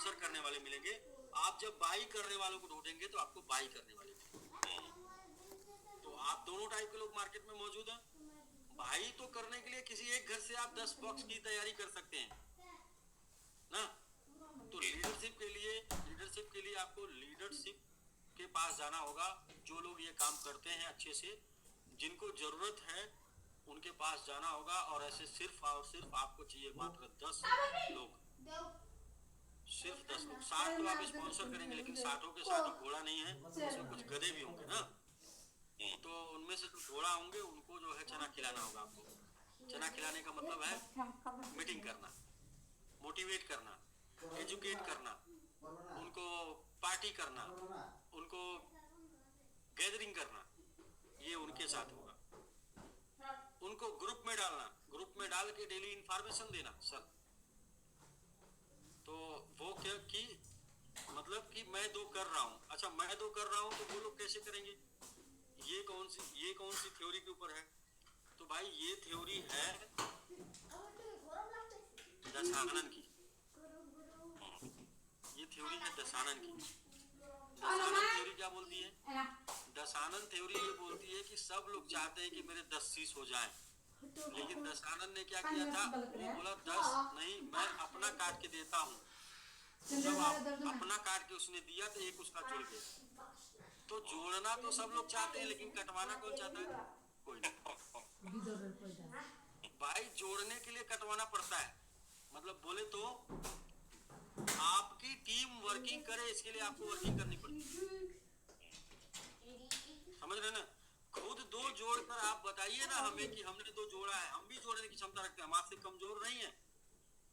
Sponsor करने वाले मिलेंगे। आप जब बाई करने वालों को ढूंढेंगे तो आपको बाई करने वाले मिलेंगे। तो आप दोनों टाइप के लोग मार्केट में मौजूद हैं। बाई तो करने के लिए किसी एक घर से आप 10 बॉक्स की तैयारी कर सकते हैं ना। तो लीडरशिप के लिए आपको लीडरशिप के पास जाना होगा। जो लोग ये काम करते हैं अच्छे से, जिनको जरूरत है, उनके पास जाना होगा। और ऐसे सिर्फ और सिर्फ आपको चाहिए मात्र 10 लोग, सिर्फ 10 लोग। 60 तो आप स्पॉन्सर करेंगे, लेकिन 60 के साथ घोड़ा नहीं है, उसमें कुछ गधे भी होंगे ना। तो उनमें से जो घोड़ा होंगे उनको जो है चना खिलाना होगा आपको। चना खिलाने का मतलब है मीटिंग करना, मोटिवेट करना, एजुकेट करना, उनको पार्टी करना, उनको गैदरिंग करना, ये उनके साथ होगा। उनको ग्रुप में डालना, ग्रुप में डाल के डेली इंफॉर्मेशन देना सर। तो वो क्या कि मतलब कि मैं दो कर रहा हूँ, अच्छा मैं दो कर रहा हूँ तो वो लोग कैसे करेंगे, ये कौन सी थ्योरी के ऊपर है। तो भाई ये थ्योरी है दशानन की, ये थ्योरी है दशानन की। दशानन थ्योरी क्या बोलती है? दशानन थ्योरी ये बोलती है कि सब लोग चाहते हैं कि मेरे 10 शीश हो जाएं, लेकिन दशानन ने क्या किया था, वो बोला 10 नहीं, मैं अपना काट के देता हूँ। जब अपना काट के उसने दिया तो एक उसका जुड़ गया। तो जोड़ना तो सब लोग चाहते हैं, लेकिन कटवाना कौन चाहता है? कोई नहीं। भाई जोड़ने के लिए कटवाना पड़ता है, मतलब बोले तो आपकी टीम वर्किंग करे, इसके लिए आपको वर्किंग करनी पड़ती है। समझ रहे ना? खुद दो जोड़कर आप बताइए ना हमें कि हमने दो जोड़ा है, हम भी जोड़ने की क्षमता रखते हैं, हम आपसे कमजोर नहीं है,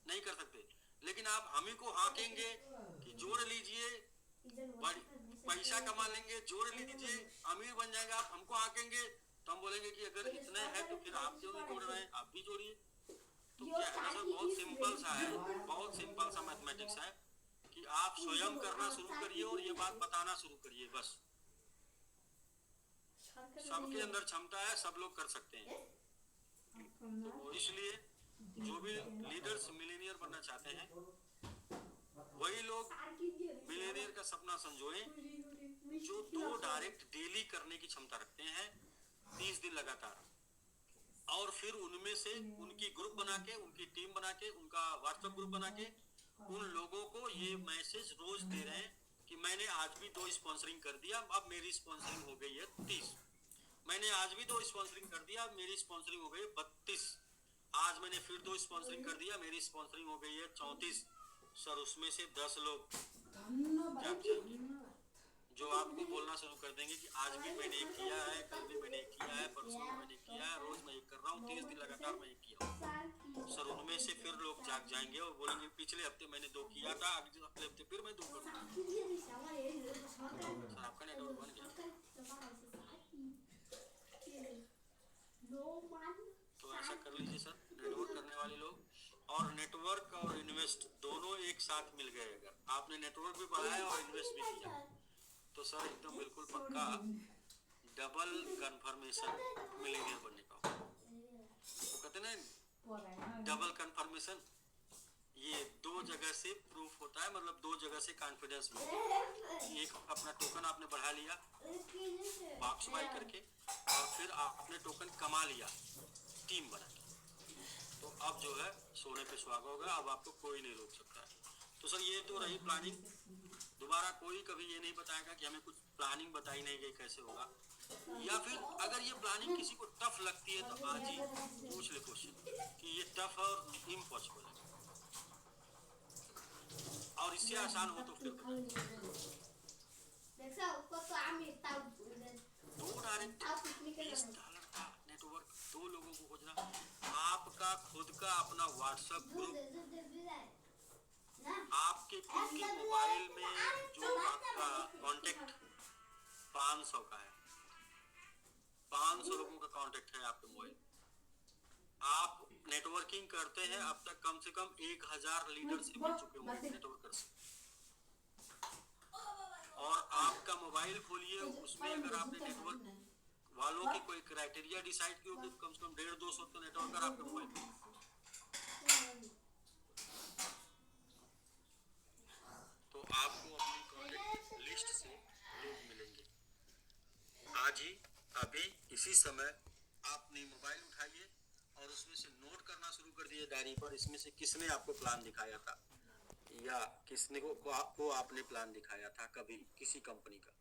नहीं कर सकते। लेकिन आप हम ही को हाकेंगे कि जोड़ लीजिए, पैसा कमा लेंगे, जोड़ लीजिए, अमीर बन जाएगा, आप हमको हाकेंगे तो हम बोलेंगे कि अगर इतने हैं तो फिर आप क्यों नहीं जोड़ रहे हैं, आप भी जोड़िए। तो क्या है सर, बहुत सिंपल सा है, बहुत सिंपल सा मैथमेटिक्स है कि आप स्वयं करना शुरू करिए और ये बात बताना शुरू करिए, बस। सबके अंदर क्षमता है, सब लोग कर सकते हैं। तो इसलिए जो भी लीडर्स मिलेनियर बनना चाहते हैं, वही लोग मिलेनियर का सपना संजोएं, जो 2 डायरेक्ट डेली करने की क्षमता रखते हैं 30 दिन लगातार, और फिर उनमें से उनकी ग्रुप बना के, उनकी टीम बना के, उनका व्हाट्सएप ग्रुप बना के उन लोगों को ये मैसेज रोज दे रहे हैं कि मैंने आज भी 2 स्पॉन्सरिंग कर दिया, अब मेरी स्पॉन्सरिंग हो गई है 30। मैंने आज भी 2 स्पॉन्सरिंग कर दिया, अब मेरी स्पॉन्सरिंग हो गई 32। आज मैंने फिर 2 स्पॉन्सरिंग कर दिया, मेरी स्पॉन्सरिंग हो गई है 34। सर उसमें से 10 लोग जाग जाएंगे, जो आपको बोलना शुरू कर देंगे कि आज भी मैंने एक किया है, कल भी मैंने एक किया है, परसों भी मैंने किया है, रोज मैं एक कर रहा हूँ, 30 दिन लगातार मैं एक किया हूँ। सर उनमें से फिर लोग जाग जाएंगे और बोलेंगे पिछले हफ्ते मैंने 2 किया था, अगले हफ्ते फिर मैं 2 करूँगा। सर आपका नेटवर्क बन गया, तो ऐसा कर लीजिए सर। नेटवर्क करने वाले लोग, और नेटवर्क और इन्वेस्ट दोनों एक साथ मिल गए, अगर आपने नेटवर्क भी बढ़ाया और इन्वेस्ट भी किया तो सर एकदम बिल्कुल पक्का डबल कंफर्मेशन मिलेनियर बनने का। वो कहते ना डबल कंफर्मेशन, ये 2 जगह से प्रूफ होता है, मतलब 2 जगह से कॉन्फिडेंस मिलता है। एक अपना टोकन आपने बढ़ा लिया बॉक्स बाई करके, और फिर आपने टोकन कमा लिया टीम बना के, तो अब जो है सोने पे सुहागा होगा, अब आपको कोई नहीं रोक सकता है। तो सर ये तो रही प्लानिंग। दोबारा कोई कभी ये नहीं बताएगा कि हमें कुछ प्लानिंग बताई नहीं गई कैसे होगा, या फिर अगर ये प्लानिंग किसी को टफ लगती है तो आज ही पूछ ले क्वेश्चन कि ये टफ और इम्पॉसिबल है, और इससे आसान हो तो फिर $2 डायरेक्ट $20 का नेटवर्क, 2 लोगों को खोजना, आपका खुद का अपना व्हाट्सएप ग्रुप, आपके खुद के मोबाइल में जो आपका कांटेक्ट 500 का है, 500 लोगों का कांटेक्ट है आपके मोबाइल। आप नेटवर्किंग करते हैं, अब तक कम से कम 1000 लीडर से मिल चुके होंगे नेटवर्कर से, और आपका मोबाइल खोलिए, उसमें अगर आपने नेटवर्क वालों की कोई क्राइटेरिया डिसाइड की होगी, कम से कम 150-200 तो नेटवर्कर आपके मोबाइल में। आपको अपनी कॉन्टेक्ट लिस्ट से लोग मिलेंगे। आज ही अभी इसी समय आपने मोबाइल उठाइए और उसमें से नोट करना शुरू कर दिए डायरी पर, इसमें से किसने आपको प्लान दिखाया था या किसने को आपने प्लान दिखाया था कभी किसी कंपनी का,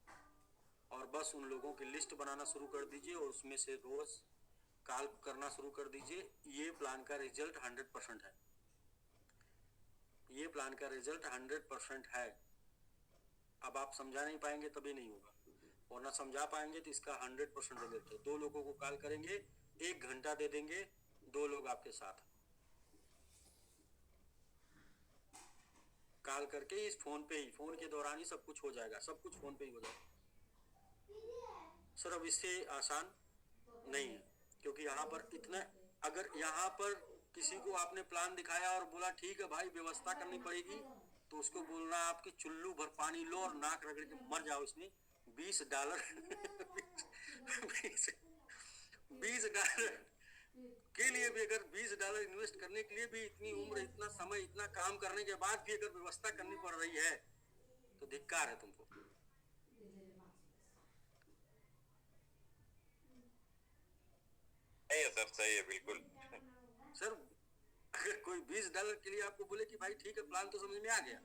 और बस उन लोगों की लिस्ट बनाना शुरू कर दीजिए और उसमें से रोज कॉल करना शुरू कर दीजिए। ये प्लान का रिजल्ट 100% है। ये प्लान का रिजल्ट 100% है। अब आप समझा नहीं पाएंगे तभी नहीं होगा, और ना समझा पाएंगे तो इसका 100% रिजल्ट है। 2 लोगों को कॉल करेंगे, 1 घंटा दे देंगे, 2 लोग आपके साथ कॉल करके इस फोन पे ही, फोन के दौरान ही सब कुछ हो जाएगा, सब कुछ फोन पे ही हो जाएगा सर। अब इससे आसान नहीं है, क्योंकि यहाँ पर इतना, अगर यहाँ पर किसी को आपने प्लान दिखाया और बोला ठीक है भाई व्यवस्था करनी पड़ेगी, तो उसको बोलना आपके चुल्लू भर पानी लो और नाक रगड़ के मर जाओ इसमें। $20 $20 के लिए भी, अगर $20 इन्वेस्ट करने के लिए भी इतनी उम्र, इतना समय, इतना काम करने के बाद भी अगर व्यवस्था करनी पड़ रही है तो धिक्कार है तुमको। सही है सर, सही है बिल्कुल। सर अगर कोई $20 के लिए आपको बोले कि भाई ठीक है प्लान तो समझ में आ गया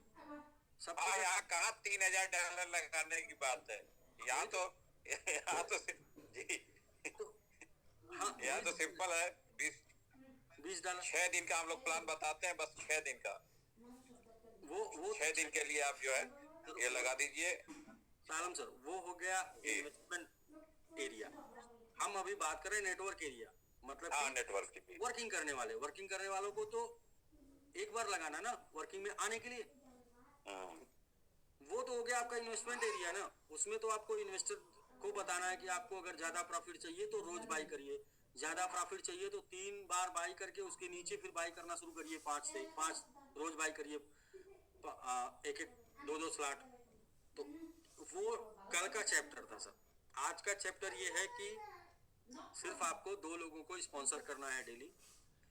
सब हाँ, कुछ, यहाँ कहाँ $3000 लगाने की बात है। यहाँ तो यहाँ तो जी, तो हाँ यहाँ तो सिंपल है। बीस $20 6 दिन का हम लोग प्लान बताते हैं, बस 6 दिन का। वो 6 दिन के लिए आप जो है ये लगा दीजिए। सालम सर, वो हो गया जी इन्वेस्टमेंट एरिया। हम अभी बात करें नेटवर्क एरिया, मतलब हाँ, कि नेटवर्क की भी। वर्किंग करने वालों को तो एक बार लगाना ना वर्किंग में आने के लिए। वो तो हो गया आपका इन्वेस्टमेंट एरिया ना। उसमें तो आपको इन्वेस्टर को बताना है कि आपको अगर ज्यादा प्रॉफिट चाहिए तो रोज बाई करिए, ज्यादा प्रॉफिट चाहिए तो 3 बार बाई करके उसके नीचे फिर बाई करना शुरू करिए, 5 से 5 रोज बाई करिए, एक एक 2 स्लॉट। तो वो कल का चैप्टर था सर। आज का चैप्टर ये है कि सिर्फ आपको 2 लोगों को स्पॉन्सर करना है डेली।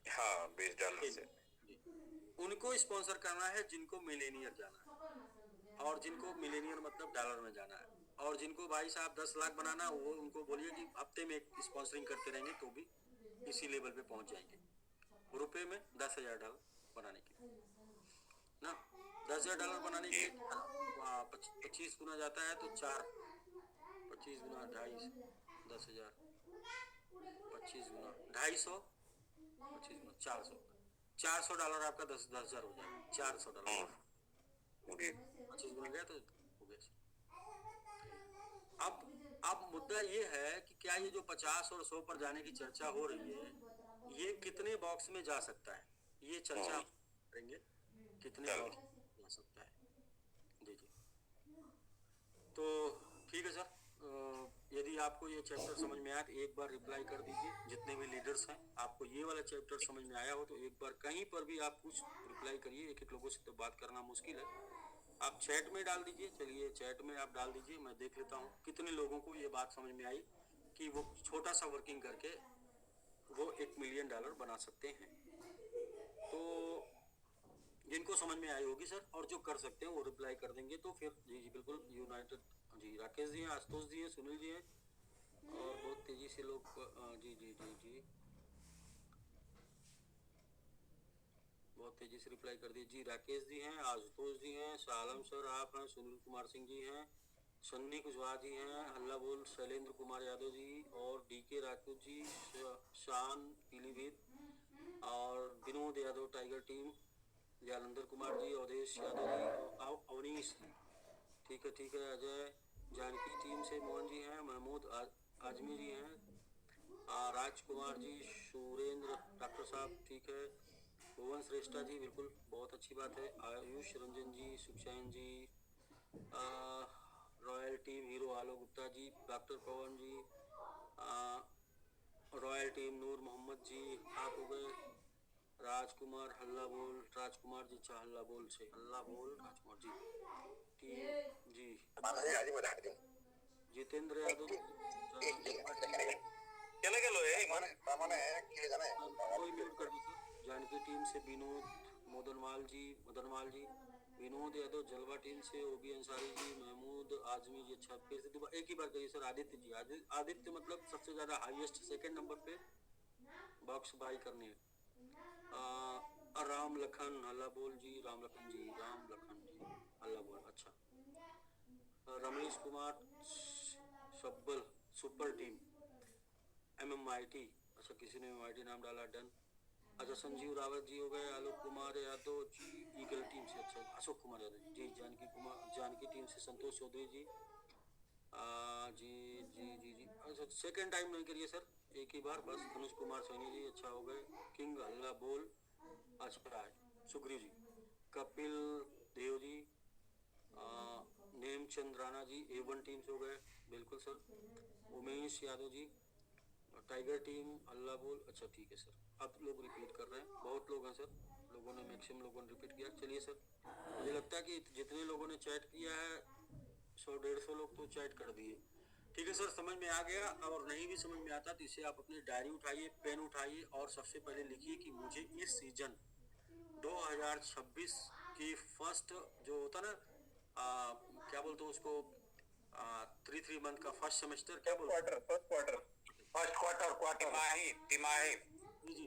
हाँ, $20 से। उनको स्पॉन्सर करना है जिनको मिलेनियर जाना है, और जिनको मिलेनियर मतलब डॉलर में जाना है, और जिनको भाई साहब 10 लाख बनाना, वो उनको बोलिए कि हफ्ते में एक स्पॉन्सरिंग करते रहेंगे तो भी इसी लेवल पे पहुंच जाएंगे। रुपए में $10,000 बनाने के लिए ना, $10,000 बनाने के लिए 25 गुना जाता है तो 4, 25 गुना 2.5, 10,000, 25 गुना 250, 25 गुना 400, $400 आपका 10,000 हो जाएगा। $400 जी 25 गुना गया तो हो गया। अब मुद्दा ये है कि क्या ये जो 50 और 100 पर जाने की चर्चा हो रही है, ये कितने बॉक्स में जा सकता है, ये चर्चा करेंगे कितने चलो। बॉक्स में जा सकता है। जी जी, तो ठीक है सर। यदि आपको ये चैप्टर समझ में आया तो एक बार रिप्लाई कर दीजिए। जितने भी लीडर्स हैं, आपको ये वाला चैप्टर समझ में आया हो तो एक बार कहीं पर भी आप कुछ रिप्लाई करिए। एक एक लोगों से तो बात करना मुश्किल है, आप चैट में डाल दीजिए। चलिए चैट में आप डाल दीजिए, मैं देख लेता हूँ कितने लोगों को ये बात समझ में आई कि वो छोटा सा वर्किंग करके वो $1 मिलियन बना सकते हैं। तो जिनको समझ में आई होगी सर, और जो कर सकते हैं वो रिप्लाई कर देंगे। तो फिर जी जी बिल्कुल यूनाइटेड, जी राकेश जी हैं, आशुतोष जी हैं, सुनील जी हैं, और बहुत तेजी से लोग जी जी जी जी बहुत तेजी से रिप्लाई कर दिए। जी राकेश जी हैं, आशुतोष जी हैं, सालम सर आप हैं, सुनील कुमार सिंह जी हैं, सन्नी कुशवाहा जी हैं, हल्ला बोल शैलेंद्र कुमार यादव जी, और डीके राजपूत जी, शान पीलीभीत, और विनोद यादव टाइगर टीम, जालंधर कुमार जी, अवधेश यादव जी, और अवनीश जी। ठीक है अजय, जानकी टीम से मोहन जी हैं, महमूद आजमी जी हैं, राजकुमार जी, सुरेंद्र डॉक्टर साहब, ठीक है, भुवन श्रेष्ठा जी, बिल्कुल बहुत अच्छी बात है, आयुष रंजन जी, सुखचैन जी, royal team hero Alok Gupta ji, doctor पवन जी, रॉयल टीम नूर मोहम्मद जी, आप हो गए, राजकुमार हल्ला बोल, राजकुमार जी चाह हल्ला बोल से, हल्ला बोल राजकुमार जी, टीम जी, जितेंद्र यादव चले गए कोई म्यूट कर दो सर। जानकी टीम से विनोद, मदनवाल जी, विनोद यादव जलवा टीम से, ओबी अंसारी जी, महमूद आजमी जी। अच्छा फिर से दोबारा एक ही बार करिए सर। आदित्य जी, आदित्य मतलब सबसे ज्यादा हाईएस्ट सेकंड नंबर पे बॉक्स बाई करनी है। राम लखन हल्ला बोल जी, राम लखन जी, राम लखन जी हल्ला बोल। अच्छा रमेश कुमार सब्बल सुपर टीम MMIT। अच्छा किसी ने MMIT नाम डाला, डन। अच्छा संजीव रावत जी हो गए, आलोक कुमार यादव जी ईगल टीम से। अच्छा अशोक कुमार यादव जी, जानकी टीम से संतोष चौधरी जी। जी जी जी जी। अच्छा सेकंड टाइम नहीं करिए सर, एक ही बार बस। अनुज कुमार सैनी जी अच्छा हो गए। किंग हल्ला बोल। अच्छा सुग्रीव जी। कपिल देव जी, नेमचंद राणा जी A1 टीम से हो गए, बिल्कुल sir. Umesh Yadav ji tiger team अल्लाह बोल। अच्छा ठीक है सर। अब लोग रिपीट कर रहे हैं, बहुत लोग हैं सर, लोगों ने मैक्सिमम लोगों ने रिपीट किया। चलिए सर, मुझे लगता है कि जितने लोगों ने चैट किया है 100-150 लोग तो चैट कर दिए। ठीक है सर, समझ में आ गया। और नहीं भी समझ में आता तो इसे आप अपनी डायरी उठाइए, पेन उठाइए और सबसे पहले लिखिए कि मुझे इस सीजन 2026 की फर्स्ट जो होता ना क्या बोलते हैं उसको, 3 मंथ का फर्स्ट सेमेस्टर, क्या बोलते फर्स्ट क्वार्टर तिमाही तिमाही जी जी,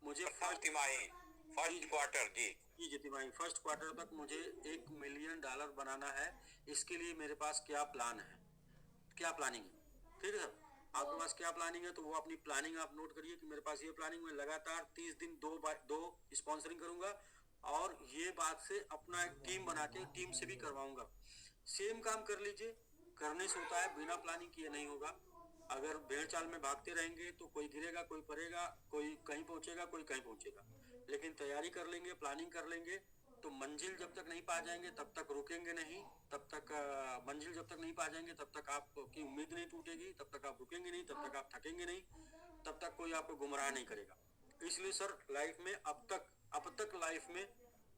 मुझे प्रथम तिमाही फर्स्ट क्वार्टर जी जी तिमाही फर्स्ट क्वार्टर तक मुझे $1 मिलियन बनाना है। इसके लिए मेरे पास क्या प्लान है, क्या प्लानिंग है। ठीक है सर, आपके पास क्या प्लानिंग है तो वो अपनी प्लानिंग आप नोट करिए कि मेरे पास ये प्लानिंग, मैं लगातार 30 दिन दो स्पॉन्सरिंग करूंगा और ये बात से अपना एक टीम बना के टीम से भी करवाऊंगा। सेम काम कर लीजिए, करने से होता है, बिना प्लानिंग किए नहीं होगा। अगर भेड़ चाल में भागते रहेंगे तो कोई गिरेगा, कोई पड़ेगा, कोई कहीं पहुंचेगा, कोई कहीं पहुंचेगा। लेकिन तैयारी कर लेंगे, प्लानिंग कर लेंगे तो मंजिल जब तक नहीं पा जाएंगे तब तक रुकेंगे नहीं, तब तक मंजिल जब तक नहीं पा जाएंगे तब तक आपकी उम्मीद नहीं टूटेगी, तब तक आप रुकेंगे नहीं, तब तक आप थकेंगे नहीं, तब तक कोई आपको गुमराह नहीं करेगा। इसलिए सर लाइफ में अब तक लाइफ में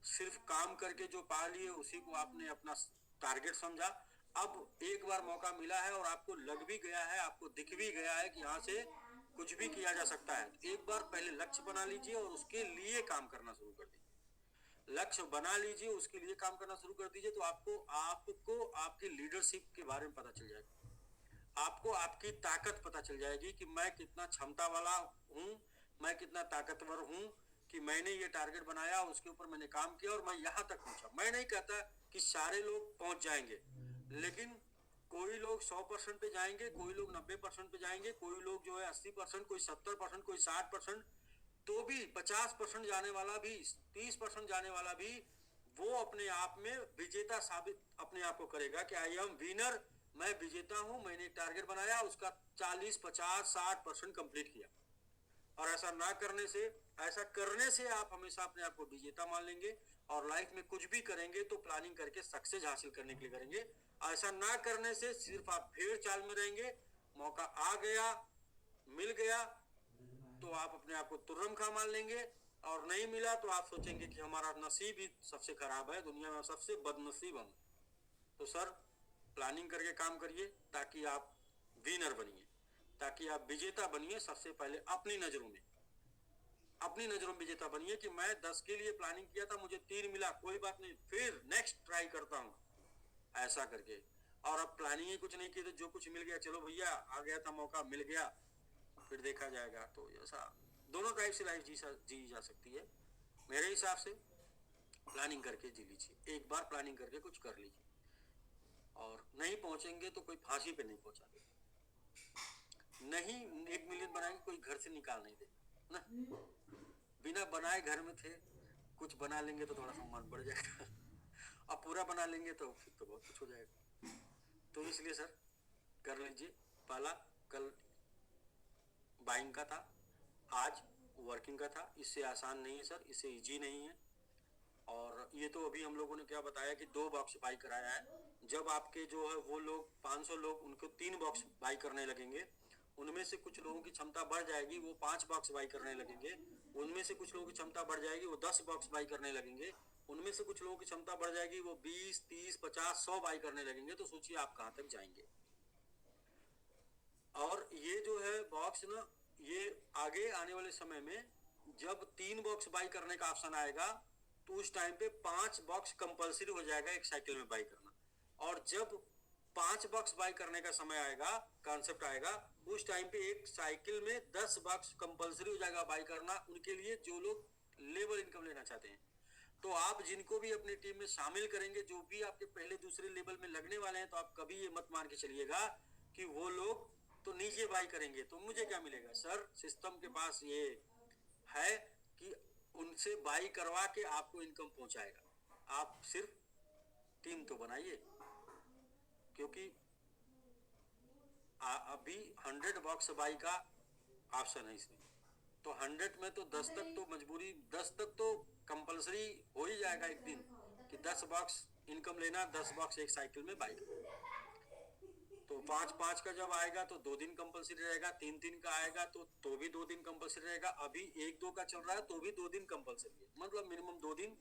सिर्फ काम करके जो पा लिए उसी को आपने अपना टारगेट समझा। अब एक बार मौका मिला है और आपको लग भी गया है, आपको दिख भी गया है कि यहाँ से कुछ भी किया जा सकता है। एक बार पहले लक्ष्य बना लीजिए और उसके लिए काम करना शुरू कर दीजिए। लक्ष्य बना लीजिए, उसके लिए काम करना शुरू कर दीजिए तो आपको आपको आपकी लीडरशिप के बारे में पता चल जाएगा। आपको आपकी ताकत पता चल जाएगी कि मैं कितना क्षमता वाला हूँ, मैं कितना ताकतवर हूँ कि मैंने ये टारगेट बनाया, उसके ऊपर मैंने काम किया और मैं यहाँ तक पहुंचा। मैं नहीं कहता कि सारे लोग पहुंच जाएंगे, लेकिन कोई लोग 100% पे जाएंगे, कोई लोग 90% पे जाएंगे, कोई लोग जो है 80%, कोई 70%, कोई 60%, तो भी 50% जाने वाला भी, 30% जाने वाला भी वो अपने आप में विजेता साबित अपने आप को करेगा कि आई एम विनर, मैं विजेता हूं, मैंने एक टारगेट बनाया, उसका 40, 50, 60% कंप्लीट किया। और ऐसा करने से आप हमेशा अपने आप को विजेता मान लेंगे और लाइफ में कुछ भी करेंगे तो प्लानिंग करके सक्सेस हासिल करने के लिए करेंगे। ऐसा ना करने से सिर्फ आप भेड़ चाल में रहेंगे। मौका आ गया, मिल गया तो आप अपने आप को तुर्रम खा मान लेंगे, और नहीं मिला तो आप सोचेंगे कि हमारा नसीब ही सबसे खराब है, दुनिया में सबसे बदनसीब हम। तो सर प्लानिंग करके काम करिए ताकि आप विनर बनिए, ताकि आप विजेता बनिए। सबसे पहले अपनी नजरों में विजेता बनिए कि मैं 10 के लिए प्लानिंग किया था, मुझे 3 मिला, कोई बात नहीं, फिर नेक्स्ट ट्राई करता हूँ, ऐसा करके। और अब प्लानिंग ही कुछ नहीं की तो जो कुछ मिल गया, चलो भैया आ गया था मौका, मिल गया, फिर देखा जाएगा। तो ऐसा दोनों टाइप से लाइफ जी जा सकती है। मेरे हिसाब से प्लानिंग करके जी लीजिए, एक बार प्लानिंग करके कुछ कर लीजिए, और नहीं पहुंचेंगे तो कोई फांसी पे नहीं पहुंचा देगा, नहीं 1 मिलियन बनाएंगे कोई घर से निकाल नहीं देगा ना। बिना बनाए घर में थे, कुछ बना लेंगे तो थोड़ा सम्मान बढ़ जाएगा और पूरा बना लेंगे तो फिर तो बहुत कुछ हो जाएगा। तो इसलिए सर कर लीजिए। पहला कल बाइंग का था, आज वर्किंग का था। इससे आसान नहीं है सर, इससे इजी नहीं है। और ये तो अभी हम लोगों ने क्या बताया कि 2 बॉक्स बाई कराया है। जब आपके जो है वो लोग 500 लोग उनको 3 बॉक्स बाई करने लगेंगे, उनमें से कुछ लोगों की क्षमता बढ़ जाएगी, वो 5 बॉक्स बाई करने लगेंगे। उनमें से कुछ लोगों की क्षमता बढ़ जाएगी, वो 10 बॉक्स बाई करने लगेंगे। उनमें से कुछ लोगों की क्षमता बढ़ जाएगी, वो 20, 30, 50, 100 बाई करने लगेंगे। तो सोचिए आप कहाँ तक जाएंगे। और ये जो है बॉक्स ना, ये आगे आने वाले समय में जब 3 बॉक्स बाई करने का ऑप्शन आएगा तो उस टाइम पे 5 बॉक्स कंपलसरी हो जाएगा एक साइकिल में बाई करना। और जब 5 बॉक्स बाई करने का समय आएगा, कॉन्सेप्ट आएगा, उस टाइम पे एक साइकिल में 10 बॉक्स कंपलसरी हो जाएगा बाई करना उनके लिए जो लोग लेबर इनकम लेना चाहते हैं। तो आप जिनको भी अपनी टीम में शामिल करेंगे, जो भी आपके पहले दूसरे लेवल में लगने वाले हैं, तो आप कभी ये मत मान के चलिएगा कि वो लोग तो नीचे बाई करेंगे तो मुझे क्या मिलेगा। सर सिस्टम के पास ये है कि उनसे बाई करवा के आपको इनकम पहुंचाएगा। आप सिर्फ टीम तो बनाइए, क्योंकि अभी 100 बॉक्स बाई का ऑप्शन है इसमें, तो 100 में तो 10 तक तो मजबूरी, 10 तक तो कंपलसरी हो ही जाएगा एक दिन कि 10 बॉक्स इनकम लेना, 10 बॉक्स एक साइकिल में बाई करना। तो 5-5 का जब आएगा तो 2 दिन कंपलसरी रहेगा, 3-3 का आएगा तो भी 2 दिन कंपलसरी रहेगा, अभी 1-2 का चल रहा है तो भी 2 दिन कंपलसरी है, मतलब मिनिमम 2 दिन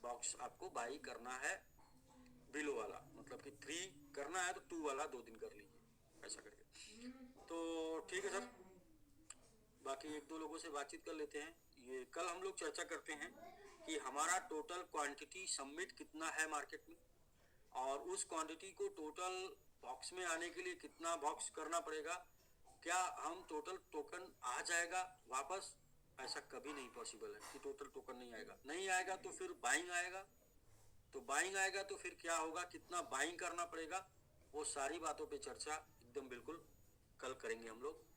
बॉक्स आपको बाई करना है। बिलो वाला मतलब कि 3 करना है तो 2 वाला 2 दिन कर लीजिए, ऐसा करके। तो ठीक है सर, बाकी 1-2 लोगों से बातचीत कर लेते हैं। ये कल हम लोग चर्चा करते हैं कि हमारा टोटल क्वांटिटी सबमिट कितना है मार्केट में, और उस क्वांटिटी को टोटल बॉक्स में आने के लिए कितना बॉक्स करना पड़ेगा, क्या हम टोटल टोकन आ जाएगा वापस। ऐसा कभी नहीं पॉसिबल है कि टोटल टोकन नहीं आएगा, नहीं आएगा तो फिर बाइंग आएगा, तो बाइंग आएगा तो फिर क्या होगा, कितना बाइंग करना पड़ेगा, वो सारी बातों पे चर्चा एकदम बिल्कुल कल करेंगे हम लोग।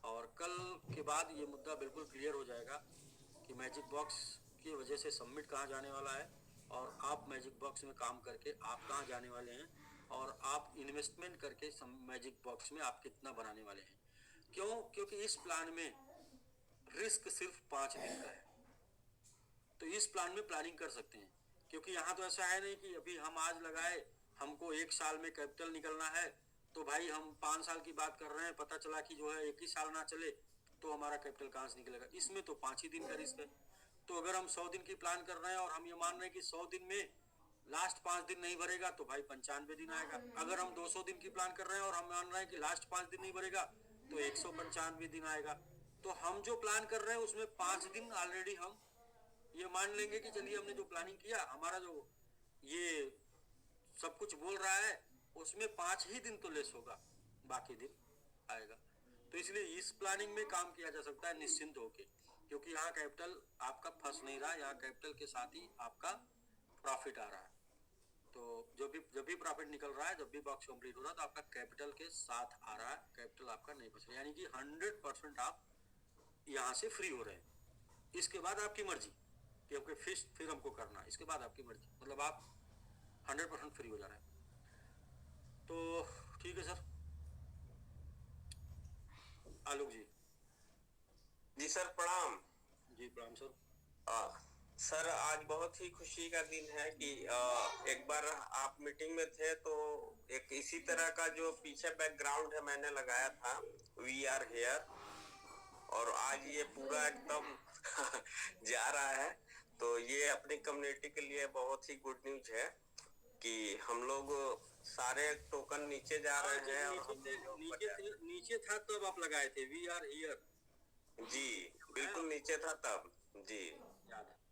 और कल के बाद ये मुद्दा बिल्कुल क्लियर हो जाएगा कि मैजिक बॉक्स की वजह से सबमिट कहाँ जाने वाला है, और आप मैजिक बॉक्स में काम करके आप कहाँ जाने वाले हैं, और आप इन्वेस्टमेंट करके मैजिक बॉक्स में आप कितना बनाने वाले हैं। क्यों? क्योंकि इस प्लान में रिस्क सिर्फ 5 दिन का है, तो इस प्लान में प्लानिंग कर सकते हैं। क्योंकि यहाँ तो ऐसा है नहीं कि अभी हम आज लगाए, हमको 1 साल में कैपिटल निकलना है, तो भाई हम 5 साल की बात कर रहे हैं, पता चला कि जो है 1 ही साल ना चले तो हमारा कैपिटल कहाँ से निकलेगा। इसमें तो 5 ही दिन का रिस्क है। तो अगर हम 100 दिन की प्लान कर रहे हैं और हम ये मान रहे हैं कि 100 दिन में लास्ट 5 दिन नहीं भरेगा, तो भाई 95 दिन आएगा। अगर हम 200 दिन की प्लान कर रहे हैं और हम मान रहे हैं कि लास्ट 5 दिन नहीं भरेगा, तो 195 दिन आएगा। तो हम जो प्लान कर रहे हैं उसमें 5 दिन ऑलरेडी हम ये मान लेंगे कि चलिए हमने जो प्लानिंग किया, हमारा जो ये सब कुछ बोल रहा है उसमें 5 ही दिन तो लेस होगा, बाकी दिन आएगा। तो इसलिए इस प्लानिंग में काम किया जा सकता है निश्चिंत होके, क्योंकि यहाँ कैपिटल आपका फंस नहीं रहा, यहाँ कैपिटल के साथ ही आपका प्रॉफिट आ रहा है। तो जब भी प्रॉफिट निकल रहा है, जब भी बॉक्स कंप्लीट हो रहा है, तो आपका कैपिटल के साथ आ रहा है, कैपिटल आपका नहीं फंस रहा, यानी कि 100% आप यहाँ से फ्री हो रहे हैं। इसके बाद आपकी मर्जी कि आपके फिर हमको करना, इसके बाद आपकी मर्जी, मतलब आप 100% फ्री हो जा रहे हैं। तो ठीक है सर। आलोक जी। जी सर, प्रणाम। जी प्रणाम सर। सर आज बहुत ही खुशी का दिन है कि एक बार आप मीटिंग में थे तो एक इसी तरह का जो पीछे बैकग्राउंड है मैंने लगाया था, वी आर हेयर, और आज ये पूरा एकदम जा रहा है। तो ये अपनी कम्युनिटी के लिए बहुत ही गुड न्यूज है कि हम लोग सारे टोकन नीचे जा रहे हैं, और हम लोग नीचे था तब आप लगाए थे वी आर हियर। जी बिल्कुल नीचे था तब जी,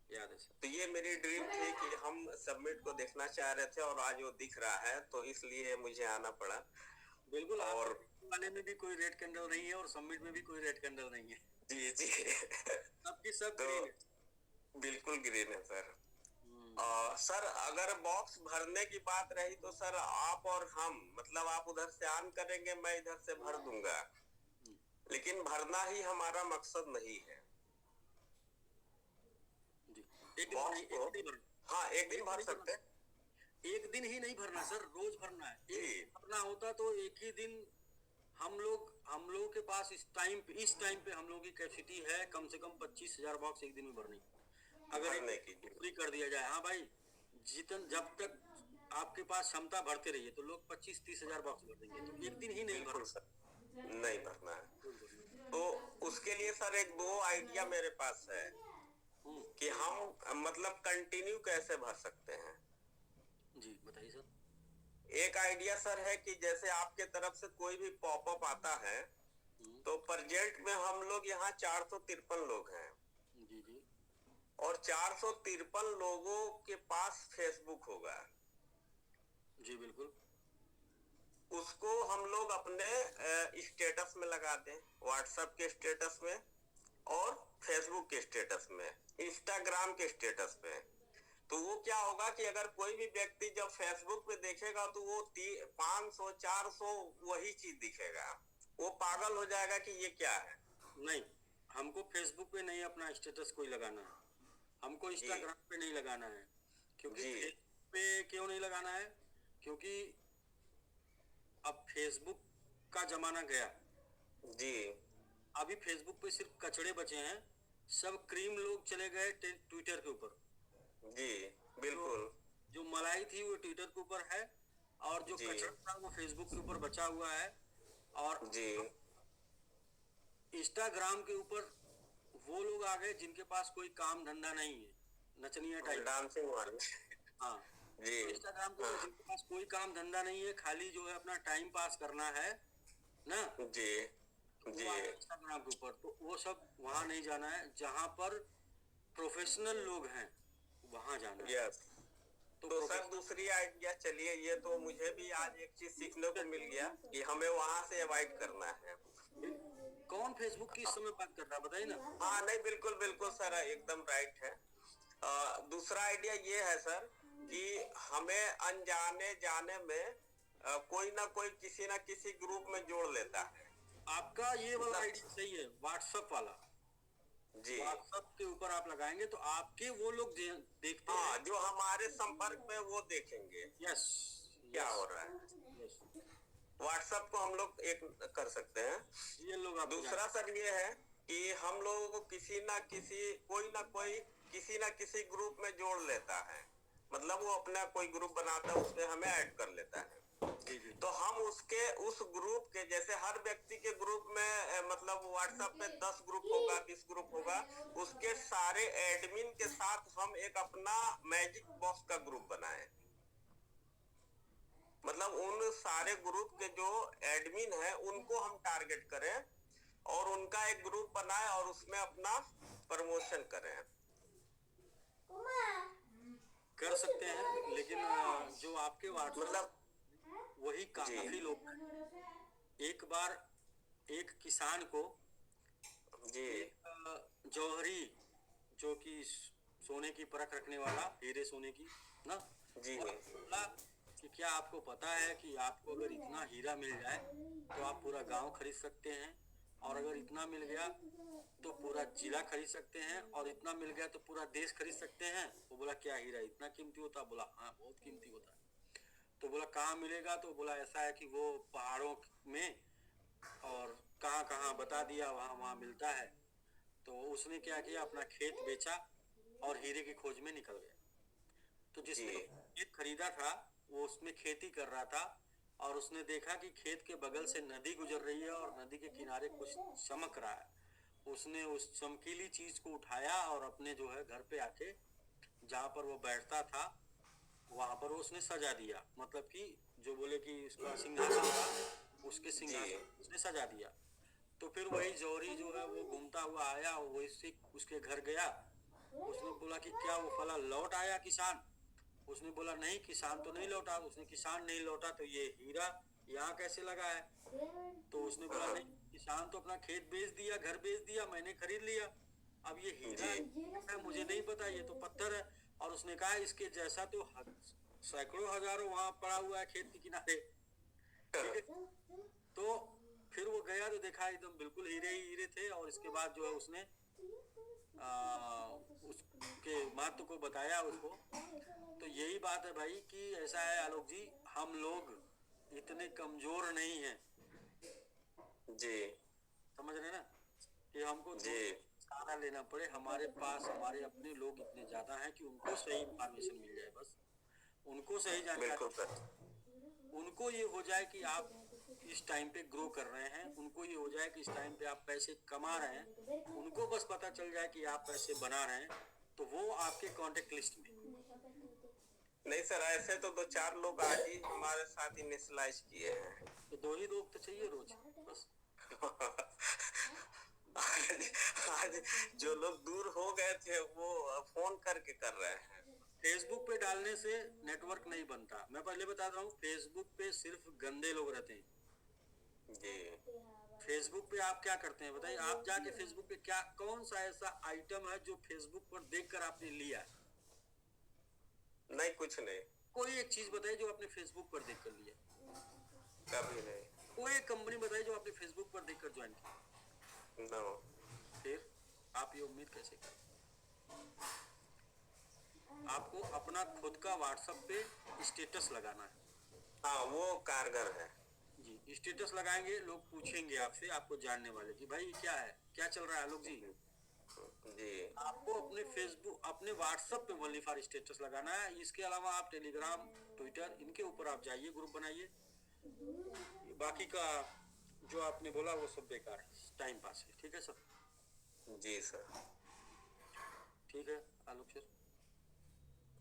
याद है सर। तो ये मेरी ड्रीम थी कि हम सबमिट को देखना चाह रहे थे और आज वो दिख रहा है, तो इसलिए मुझे आना पड़ा। बिल्कुल, और वाले में भी कोई रेड कैंडल नहीं है और सबमिट में भी कोई रेड कैंडल नहीं है। जी जी सबकी सब तो ग्रीन है। बिल्कुल ग्रीन है सर। सर अगर बॉक्स भरने की बात रही तो सर आप और हम, मतलब आप उधर से ऑन करेंगे, मैं इधर से भर दूंगा, लेकिन भरना ही हमारा मकसद नहीं है। जी, एक दिन हाँ एक दिन भर सकते हैं, एक दिन ही नहीं भरना सर, रोज भरना है। एक दिन भरना होता तो एक ही दिन हम लोग के पास इस टाइम पे हम लोग की कैपेसिटी है कम से कम 25,000 बॉक्स एक दिन में भरने की। अगर पूरी कर दिया जाए, हाँ भाई, जब तक आपके पास क्षमता भरते रहिए तो लोग 25-30 हजार बॉक्स भर देंगे, तो एक दिन ही नहीं भरना है। तो उसके लिए सर एक 2 आइडिया मेरे पास है कि हम मतलब कंटिन्यू कैसे भर सकते हैं। जी बताइए सर। एक आइडिया सर है कि जैसे आपके तरफ से कोई भी पॉपअप आता है, तो प्रेजेंट में हम लोग यहाँ 453 लोग हैं। जी जी। और 453 लोगों के पास फेसबुक होगा। जी बिल्कुल। उसको हम लोग अपने स्टेटस में लगा दें, व्हाट्सएप के स्टेटस में और फेसबुक के स्टेटस में, इंस्टाग्राम के स्टेटस पे। तो वो क्या होगा कि अगर कोई भी व्यक्ति जब फेसबुक पे देखेगा तो वो 500 400 वही चीज दिखेगा, वो पागल हो जाएगा कि ये क्या है। नहीं, हमको फेसबुक पे नहीं अपना स्टेटस कोई लगाना है, हमको इंस्टाग्राम पे नहीं लगाना है। क्योंकि जी फेसबुक पे क्यों नहीं लगाना है? क्योंकि अब फेसबुक का जमाना गया। जी अभी फेसबुक पे सिर्फ कचड़े बचे हैं, सब क्रीम लोग चले गए ट्विटर के ऊपर। जी जो बिल्कुल। जो मलाई थी वो ट्विटर के ऊपर है, और जो जी कचरा था वो फेसबुक के ऊपर बचा हुआ है। और जी इंस्टाग्राम के ऊपर वो लोग आ गए जिनके पास कोई काम धंधा नहीं है, नचनिया टाइप। डांसिंग वाले। हाँ, जी तो इंस्टाग्राम के ऊपर हाँ जिनके पास कोई काम धंधा नहीं है, खाली जो है अपना टाइम पास करना है ना, जी तो वो जी आ गए इंस्टाग्राम के ऊपर। तो वो सब वहां नहीं जाना है, जहां पर प्रोफेशनल लोग हैं वहां जाना है। यस। तो तो सर प्रोफेशनल दूसरी आइडिया, चलिए ये तो मुझे भी आज एक चीज सीखने को मिल गया कि हमें वहां से अवॉइड करना है। कौन फेसबुक की इस समय बात कर रहा है बताइए ना। हाँ नहीं, बिल्कुल बिल्कुल सर, एकदम राइट है। दूसरा आइडिया ये है सर कि हमें अनजाने जाने में कोई ना कोई किसी ना किसी ग्रुप में जोड़ लेता है। आपका ये वाला मतलब आइडिया सही है, व्हाट्सएप वाला। जी व्हाट्सएप के ऊपर आप लगाएंगे तो आपके वो लोग देखते हाँ, हैं। जो हमारे संपर्क में वो देखेंगे यस क्या यस हो रहा है। यस, व्हाट्सएप को हम लोग एक कर सकते हैं। ये लोग आपको दूसरा सर ये है कि हम लोगों को किसी ना किसी, कोई ना कोई किसी ना किसी ग्रुप में जोड़ लेता है। मतलब वो अपना कोई ग्रुप बनाता है, उसमें हमें ऐड कर लेता है। जी जी तो हम उसके उस ग्रुप के, जैसे हर व्यक्ति के ग्रुप में मतलब व्हाट्सएप पे 10 ग्रुप होगा, 20 ग्रुप होगा, उसके सारे एडमिन के साथ हम एक अपना मैजिक बॉक्स का ग्रुप बनाए। मतलब उन सारे ग्रुप के जो एडमिन है उनको हम टारगेट करें और उनका एक ग्रुप बनाए और उसमें अपना प्रमोशन करें। कर सकते हैं, लेकिन जो आपके व्हाट्सएप मतलब वही जी काफी लोग हैं। एक बार एक किसान को जी एक जौहरी, जो कि सोने की परख रखने वाला, हीरे सोने की ना, जी और बोला कि क्या आपको पता है कि आपको अगर इतना हीरा मिल जाए तो आप पूरा गांव खरीद सकते हैं, और अगर इतना मिल गया तो पूरा जिला खरीद सकते हैं, और इतना मिल गया तो पूरा देश खरीद सकते हैं। वो बोला क्या हीरा इतना कीमती होता? बोला हाँ बहुत कीमती होता है। तो बोला कहाँ मिलेगा? तो बोला ऐसा है कि वो पहाड़ों में, और कहाँ कहाँ बता दिया, वहाँ वहाँ मिलता है। तो उसने क्या किया, अपना खेत बेचा और हीरे की खोज में निकल गया। तो जी जिसने खेत खरीदा था वो उसमें खेती कर रहा था, और उसने देखा कि खेत के बगल से नदी गुजर रही है और नदी के किनारे कुछ चमक रहा है। उसने उस चमकीली चीज को उठाया और अपने जो है घर पे आके, जहाँ पर वो बैठता था वहां पर उसने सजा दिया। मतलब कि जो बोले कि उसका सिंहासन था, उसके जी सिंहासन उसने सजा दिया। तो फिर वही जौहरी जो है वो घूमता हुआ आया, वही उसके घर गया। उसने बोला कि क्या वो फला लौट आया किसान? उसने बोला नहीं, किसान तो नहीं लौटा। उसने किसान नहीं लौटा तो ये हीरा यहाँ कैसे लगा है? तो उसने बोला हाँ नहीं, किसान तो अपना खेत बेच दिया, घर बेच दिया, मैंने खरीद लिया। अब ये हीरा जी है मुझे नहीं पता, ये तो पत्थर है। और उसने कहा इसके जैसा तो सैकड़ों हजारों वहां पड़ा हुआ है खेत के किनारे। ठीक है। तो फिर वो गया तो देखा एकदम बिल्कुल हीरे ही हीरे थे। और इसके बाद जो है उसने उसके महत्व को बताया उसको। तो यही बात है भाई कि ऐसा है आलोक जी, हम लोग इतने कमजोर नहीं हैं, जी समझ रहे ना, कि हमको जी सहारा लेना पड़े। हमारे पास हमारे अपने लोग इतने ज्यादा हैं कि उनको सही इंफॉर्मेशन मिल जाए, बस उनको सही बिल्कुल जानकारी, सर। उनको ये हो जाए कि आप इस टाइम पे ग्रो कर रहे हैं, उनको ये हो जाए कि इस टाइम पे आप पैसे कमा रहे हैं, उनको बस पता चल जाए कि आप पैसे बना रहे हैं, तो वो आपके कांटेक्ट लिस्ट में। नहीं सर, ऐसे तो 2-4 लोग आज ही हमारे साथ इनिशियलाइज किए हैं। तो 2 ही लोग तो चाहिए रोज बस। आज आज जो लोग दूर हो गए थे वो फोन करके कर रहे हैं। फेसबुक पे डालने से नेटवर्क नहीं बनता। मैं पहले बता रहा हूँ, फेसबुक पे सिर्फ गंदे लोग रहते हैं। जी फेसबुक पे आप क्या करते हैं बताइए? आप जाके फेसबुक पे क्या, कौन सा ऐसा आइटम है जो फेसबुक पर देखकर आपने लिया? नहीं, कुछ नहीं। कोई एक चीज बताइए जो आपने फेसबुक पर देखकर लिया। कभी नहीं। कोई एक कंपनी बताइए जो आपने फेसबुक पर देखकर ज्वाइन की। नो। फिर आप ये उम्मीद कैसे करें? आपको अपना खुद का व्हाट्सएप पे स्टेटस लगाना है। हाँ, वो कारगर है। जी, स्टेटस लगाएंगे, लोग पूछेंगे आपसे, आपको जानने वाले कि भाई क्या है, क्या चल रहा है आलोक जी। जी आपको अपने फेसबुक, अपने व्हाट्सएप पे ओनली फॉर स्टेटस लगाना है। इसके अलावा आप टेलीग्राम, ट्विटर, इनके ऊपर आप जाइए, ग्रुप बनाइए। बाकी का जो आपने बोला वो सब बेकार है, टाइम पास है। ठीक है सर? जी सर। ठीक है आलोक सर,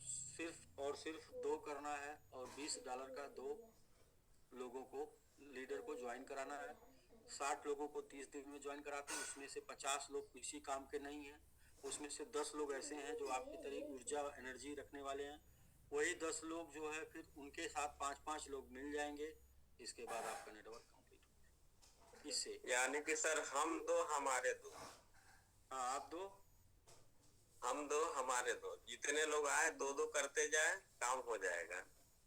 सिर्फ और सिर्फ 2 करना है और $20 का 2 लोगों को, लीडर को ज्वाइन कराना है। 60 लोगों को 30 दिन में ज्वाइन कराते हैं। उसमें से 50 लोग किसी काम के नहीं हैं। उसमें से 10 लोग ऐसे हैं जो आपकी तरह ऊर्जा, एनर्जी रखने वाले हैं। वही 10 लोग जो है फिर उनके साथ 5-5 लोग मिल जाएंगे। इसके बाद आपका नेटवर्क कंप्लीट हो इससे। यानी कि सर हम दो हमारे दो। हाँ, आप 2, हम दो हमारे दो, जितने लोग आए दो दो करते जाए, काम हो जाएगा।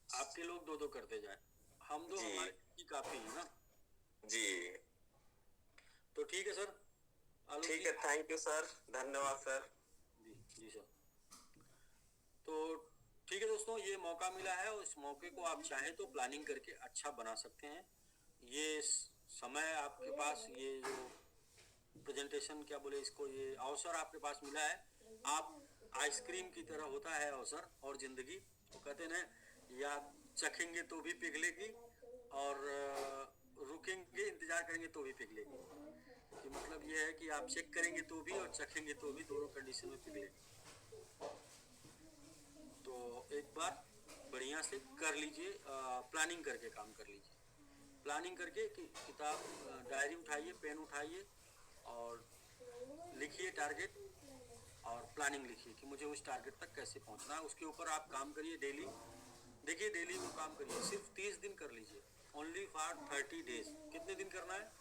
आपके लोग 2-2 करते जाए, हम 2 जी हमारे ही काफी है ना। जी। तो ठीक है सर आलोक ठीक जी। है, थैंक यू सर, धन्यवाद सर। जी जी सर। तो ठीक है दोस्तों, ये मौका मिला है और इस मौके को आप चाहें तो प्लानिंग करके अच्छा बना सकते हैं। ये समय आपके पास, ये जो प्रेजेंटेशन क्या बोले इसको, ये अवसर आपके पास मिला है। आप आइसक्रीम की तरह होता है अवसर और जिंदगी, वो कहते हैं ना, या चखेंगे तो भी पिघलेगी और रुकेंगे इंतजार करेंगे तो भी पिघलेगी। कि मतलब ये है कि आप चेक करेंगे तो भी और चखेंगे तो भी, दोनों कंडीशन में पिघलेगी। तो एक बार बढ़िया से कर लीजिए, प्लानिंग करके काम कर लीजिए। प्लानिंग करके कि किताब, डायरी उठाइए, पेन उठाइए और लिखिए टारगेट, और प्लानिंग लिखिए कि मुझे उस टारगेट तक कैसे पहुंचना है। उसके ऊपर आप काम करिए डेली। देखिए डेली वो काम करिए, सिर्फ 30 दिन कर लीजिए, ओनली फॉर 30 डेज। कितने दिन करना है?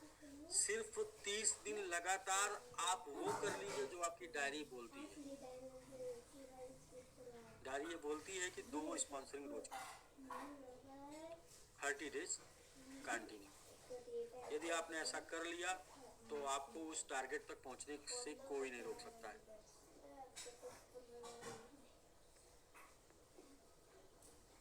सिर्फ 30 दिन लगातार आप वो कर लीजिए जो आपकी डायरी बोलती है। डायरी ये बोलती है कि 2 स्पॉन्सरिंग रोज की, 30 डेज कंटिन्यू। यदि आपने ऐसा कर लिया तो आपको उस टारगेट तक पहुंचने से कोई नहीं रोक सकता है।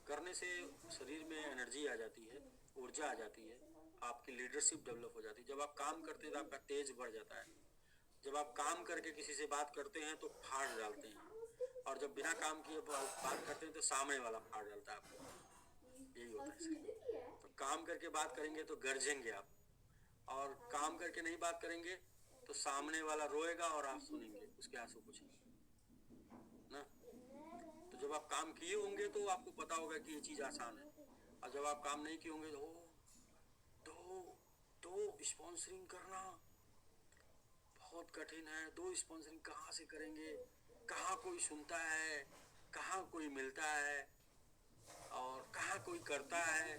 करने से शरीर में एनर्जी आ जाती है, ऊर्जा आ जाती है, आपकी लीडरशिप डेवलप हो जाती है। जब आप काम करते हैं तो आपका तेज बढ़ जाता है। जब आप काम करके किसी से बात करते हैं तो फाड़ डालते हैं, और जब बिना काम किए बात करते हैं तो सामने वाला फाड़ डालता है आपको। यही होता है। तो काम करके बात करेंगे तो गरजेंगे आप, और काम करके नहीं बात करेंगे तो सामने वाला रोएगा और आप सुनेंगे उसके आंसू कुछ ना। तो जब आप काम किए होंगे तो आपको पता होगा कि ये चीज आसान है, और जब आप काम नहीं किए होंगे तो दो स्पॉन्सरिंग करना बहुत कठिन है। 2 स्पॉन्सरिंग कहाँ से करेंगे, कहाँ कोई सुनता है, कहाँ कोई मिलता है, और कहाँ कोई करता है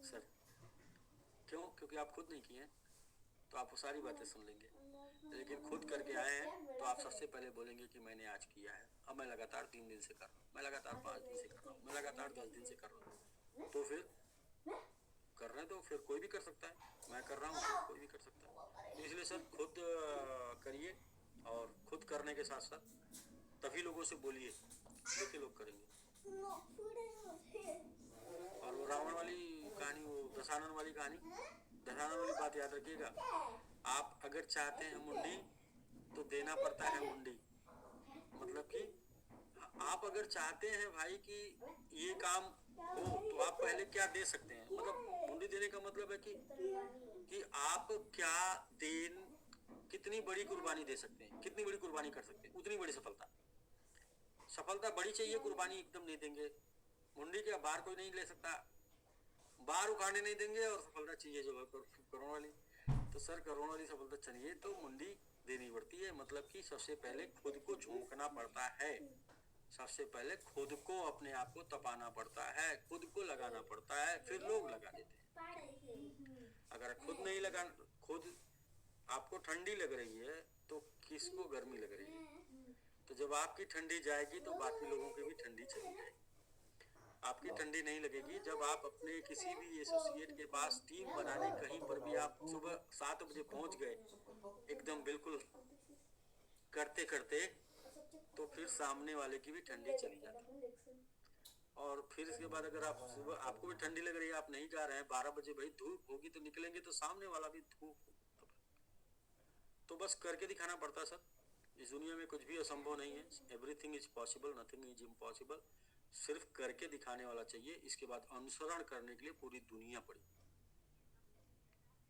सर। क्यों? क्योंकि आप खुद नहीं किए, तो आप वो सारी बातें सुन लेंगे। लेकिन खुद करके आए हैं तो आप सबसे पहले बोलेंगे कि मैंने आज किया है, अब मैं लगातार 3 दिन से कर रहा हूँ, मैं लगातार 5 दिन से कर रहा हूँ, मैं लगातार 10 दिन से कर रहा हूँ। तो फिर कर रहे हैं तो फिर कोई भी कर सकता है, मैं कर रहा हूँ तो कोई भी कर सकता है। तो इसलिए सर खुद करिए, और खुद करने के साथ साथ तभी लोगों से बोलिए, देखिए लोग करेंगे। और वो रावण वाली कहानी, वो दशानन वाली कहानी, दशानन वाली बात याद रखिएगा। आप अगर चाहते हैं मुंडी तो देना पड़ता है मुंडी। मतलब कि आप अगर चाहते हैं भाई कि ये काम हो तो आप पहले क्या दे सकते हैं। मतलब मुंडी देने का मतलब है कि आप क्या देन, कितनी बड़ी कुर्बानी दे सकते हैं, कितनी बड़ी कुर्बानी कर सकते हैं, उतनी बड़ी सफलता। सफलता बड़ी चाहिए, कुर्बानी एकदम नहीं देंगे। मुंडी के बार कोई नहीं ले सकता, बार उखाड़ने नहीं देंगे, और सफलता चाहिए जो करोड़ वाली। तो सर कोरोना वाली सफलता चाहिए तो मुंडी देनी पड़ती है, मतलब कि सबसे पहले खुद को झोंकना पड़ता है, सबसे पहले खुद को अपने आप को तपाना पड़ता है, खुद को लगाना पड़ता है, फिर लोग लगा देते हैं। अगर खुद नहीं लगा, खुद आपको ठंडी लग रही है तो किसको गर्मी लग रही है? तो जब आपकी ठंडी जाएगी तो बाकी लोगों की भी ठंडी चली जाएगी। आपकी ठंडी नहीं लगेगी जब आप अपने किसी भी एसोसिएट के पास टीम बनाने कहीं पर भी आप सुबह 7 बजे पहुंच गए एकदम बिल्कुल करते करते, तो फिर सामने वाले की भी ठंडी चली जाती। और फिर इसके बाद अगर आप सुबह आपको भी ठंडी लग रही है, आप नहीं जा रहे हैं 12 बजे, भाई धूप होगी तो निकलेंगे, तो सामने वाला भी धूप, तो बस करके दिखाना पड़ता है सर। इस दुनिया में कुछ भी असंभव नहीं है, everything is possible, nothing is impossible. सिर्फ करके दिखाने वाला चाहिए, इसके बाद अनुसरण करने के लिए पूरी दुनिया पड़ी,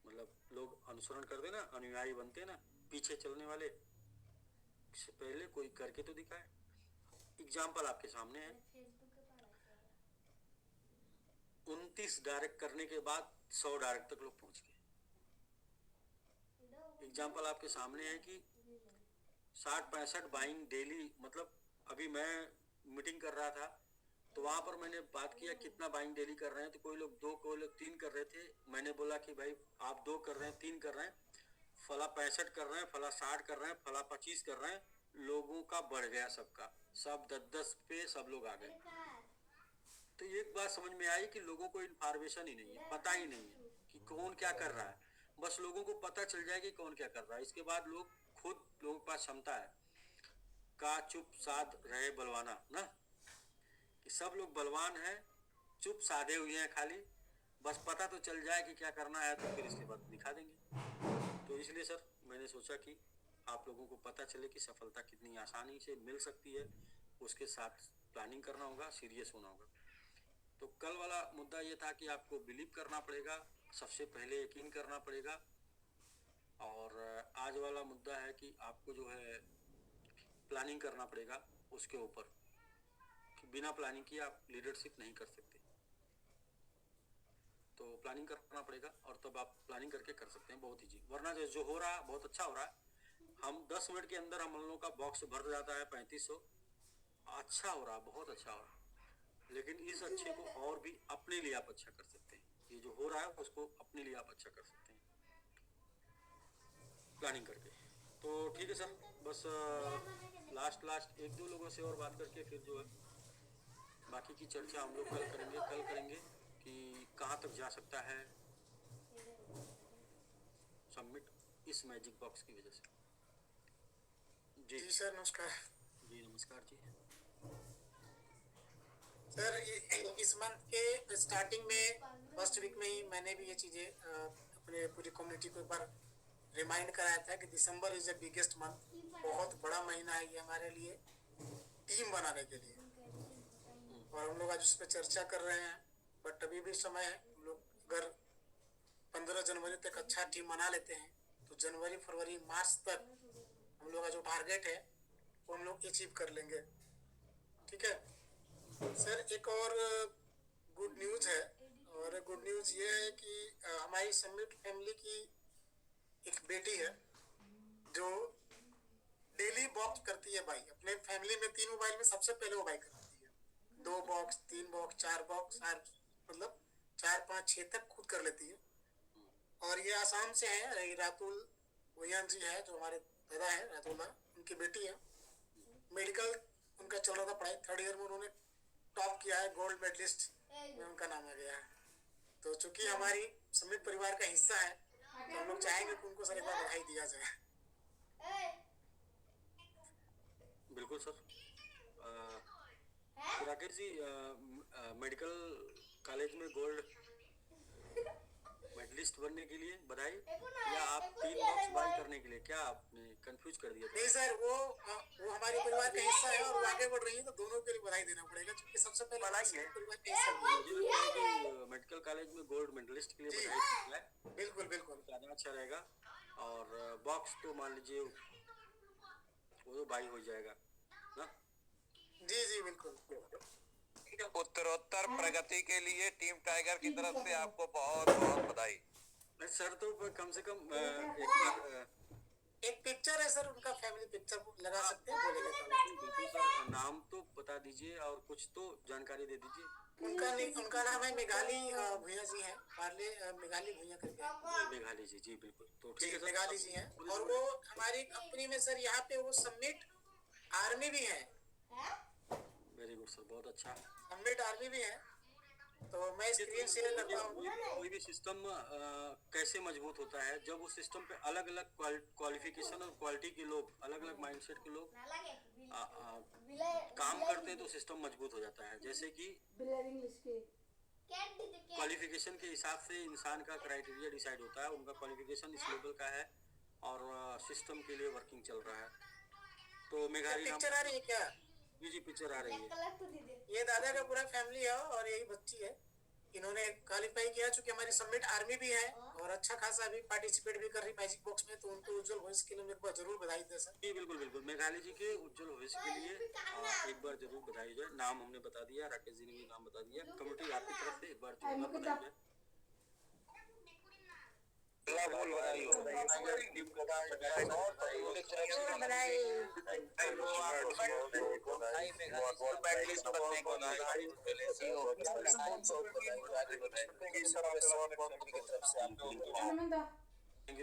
मतलब लोग अनुसरण करते ना, अनुयायी बनते ना, पीछे चलने वाले, इससे पहले कोई करके तो दिखाए। एग्जाम्पल आपके सामने है, 29 डायरेक्ट करने के बाद 100 डायरेक्ट तक लोग पहुंच गए। एग्जाम्पल आपके सामने है कि 60-65 बाइंग डेली, मतलब अभी मैं मीटिंग कर रहा था तो वहां पर मैंने बात किया कितना बाइंग डेली कर रहे हैं, तो कोई लोग 2, कोई लोग 3 कर रहे थे। मैंने बोला कि भाई आप 2 कर रहे हैं, 3 कर रहे हैं, फला 65 कर रहे हैं, फला 60 कर रहे हैं, फला 25 कर रहे हैं, लोगों का बढ़ गया, सबका सब 10-10 पे सब लोग आ गए। तो एक बात समझ में आई कि लोगों को इन्फॉर्मेशन ही नहीं है, पता ही नहीं है कि कौन क्या कर रहा है। बस लोगों को पता चल जाए कि कौन क्या कर रहा है, इसके बाद लोग खुद, लोगों के पास क्षमता है का चुप साध रहे बलवाना ना, कि सब लोग बलवान हैं, चुप साधे हुए हैं, खाली बस पता तो चल जाए कि क्या करना है, तो फिर इसके बाद दिखा देंगे। तो इसलिए सर मैंने सोचा कि आप लोगों को पता चले कि सफलता कितनी आसानी से मिल सकती है, उसके साथ प्लानिंग करना होगा, सीरियस होना होगा। तो कल वाला मुद्दा ये था कि आपको बिलीव करना पड़ेगा, सबसे पहले यकीन करना पड़ेगा, और आज वाला मुद्दा है कि आपको जो है प्लानिंग करना पड़ेगा उसके ऊपर, कि बिना प्लानिंग किए आप लीडरशिप नहीं कर सकते। तो प्लानिंग करना पड़ेगा और तब आप प्लानिंग करके कर सकते हैं, बहुत ईजी। वरना जो हो रहा है बहुत अच्छा हो रहा है, हम 10 मिनट के अंदर हम लोगों का बॉक्स भर जाता है 3500, अच्छा हो रहा है, बहुत अच्छा हो रहा है। लेकिन इस अच्छे को और भी अपने लिए आप अच्छा कर सकते हैं, ये जो हो रहा है उसको अपने लिए आप अच्छा कर सकते हैं प्लानिंग करके। तो ठीक है सर, बस लास्ट 1-2 लोगों से और बात करके फिर जो है बाकी की चर्चा हम लोग कल करेंगे कि कहाँ तक जा सकता है सबमिट इस मैजिक बॉक्स की वजह से। जी सर नमस्कार। जी नमस्कार जी। सर इस मंथ के स्टार्टिंग में फर्स्ट वीक में ही मैंने भी ये चीज़ें अपने पूरी कम्युनिटी को एक बार रिमाइंड कराया था कि दिसंबर इज द बिगेस्ट मंथ, बहुत बड़ा महीना है ये हमारे लिए टीम बनाने के लिए, और हम लोग आज उस पर चर्चा कर रहे हैं। बट अभी भी समय है, हम लोग अगर 15 जनवरी तक अच्छा टीम बना लेते हैं तो जनवरी फरवरी मार्च तक हम लोग का जो टारगेट है वो हम लोग अचीव कर लेंगे। ठीक है सर, एक और गुड न्यूज़ है, और गुड न्यूज़ ये है कि हमारी समिट फैमिली की एक बेटी है जो डेली बॉक्स करती है बाई, अपने फैमिली में 3 मोबाइल में सबसे पहले वो बाई करती है, 2 बॉक्स 3 बॉक्स 4 बॉक्स, मतलब 4 5 6 तक खुद कर लेती है। और ये आसाम से है, रातुल वैयान जी है जो हमारे दादा है, रातुल्ला उनकी बेटी है। मेडिकल उनका चल रहा था पढ़ाई, 3rd ईयर में उन्होंने टॉप किया है, गोल्ड मेडलिस्ट में उनका नाम आ गया है। तो चूंकि हमारी समिट परिवार का हिस्सा है तो हम लोग चाहेंगे कि उनको सर एक बार बधाई दिया जाए। बिल्कुल sir. Rakesh ji, medical college में गोल्ड मेडलिस्ट बनने के लिए बधाई, या आप 3 बॉक्स बाई करने के लिए, क्या आपने कंफ्यूज कर दिया? नहीं सर, वो हमारे परिवार का हिस्सा है और वो आगे बढ़ रही है तो दोनों के लिए बधाई देना पड़ेगा, क्योंकि सबसे पहले बधाई है। परिवार का हिस्सा है। मेडिकल कॉलेज में गोल्ड मेडलिस्ट के लिए बधाई है, बिल्कुल बिल्कुल ज़्यादा अच्छा रहेगा। और बॉक्स तो मान लीजिए वो तो बाई हो जाएगा ना। जी जी बिल्कुल। उत्तरोत्तर प्रगति के लिए टीम टाइगर की तरफ से आपको बहुत बहुत बधाई। सर तो कम से कम एक बार एक पिक्चर है सर, उनका फैमिली पिक्चर लगा सकते हैं, बोलेंगे तो। बिल्कुल सर, नाम तो बता दीजिए और कुछ तो जानकारी दे दीजिए। उनका नाम है मेघाली भूया जी है, पार्ले मेघाली भूया करके है। मेघाली जी, जी बिल्कुल, तो जी ठीक है सर। मेघाली जी हैं, और वो हमारी कंपनी में सर यहाँ पे वो सबमिट आर्मी भी है। वेरी गुड सर, बहुत अच्छा। सबमिट आर्मी भी है, तो मैं स्क्रीन शेयर करता हूँ। कोई भी सिस्टम कैसे मजबूत होता है जब उस सिस्टम पे अलग अलग क्वालिफिकेशन और क्वालिटी के लोग, अलग अलग माइंडसेट के लोग काम करते हैं तो सिस्टम मजबूत हो जाता है। जैसे कि क्वालिफिकेशन के हिसाब से इंसान का क्राइटेरिया डिसाइड होता है, उनका क्वालिफिकेशन इस लेवल का है और सिस्टम के लिए वर्किंग चल रहा है। तो मेघाली नाम पिक्चर आ रही है क्या? जी पिक्चर आ रही है। ये दादा का पूरा फैमिली है और यही बच्ची है। इन्होंने क्वालिफाई किया, चूंकि हमारी सबमिट आर्मी भी है और अच्छा खासा अभी पार्टिसिपेट भी कर रही मैजिक बॉक्स में, तो उनको उज्जवल भविष्य के लिए मेरे को जरूर बधाई दे सर। जी बिल्कुल बिल्कुल, मेघाली जी के उज्जवल भविष्य के लिए एक बार जरूर बधाई जाए। नाम हमने बता दिया, राकेश जी ने भी नाम बता दिया, कमेटी आपकी तरफ से एक बार जोरदार बधाई जाए।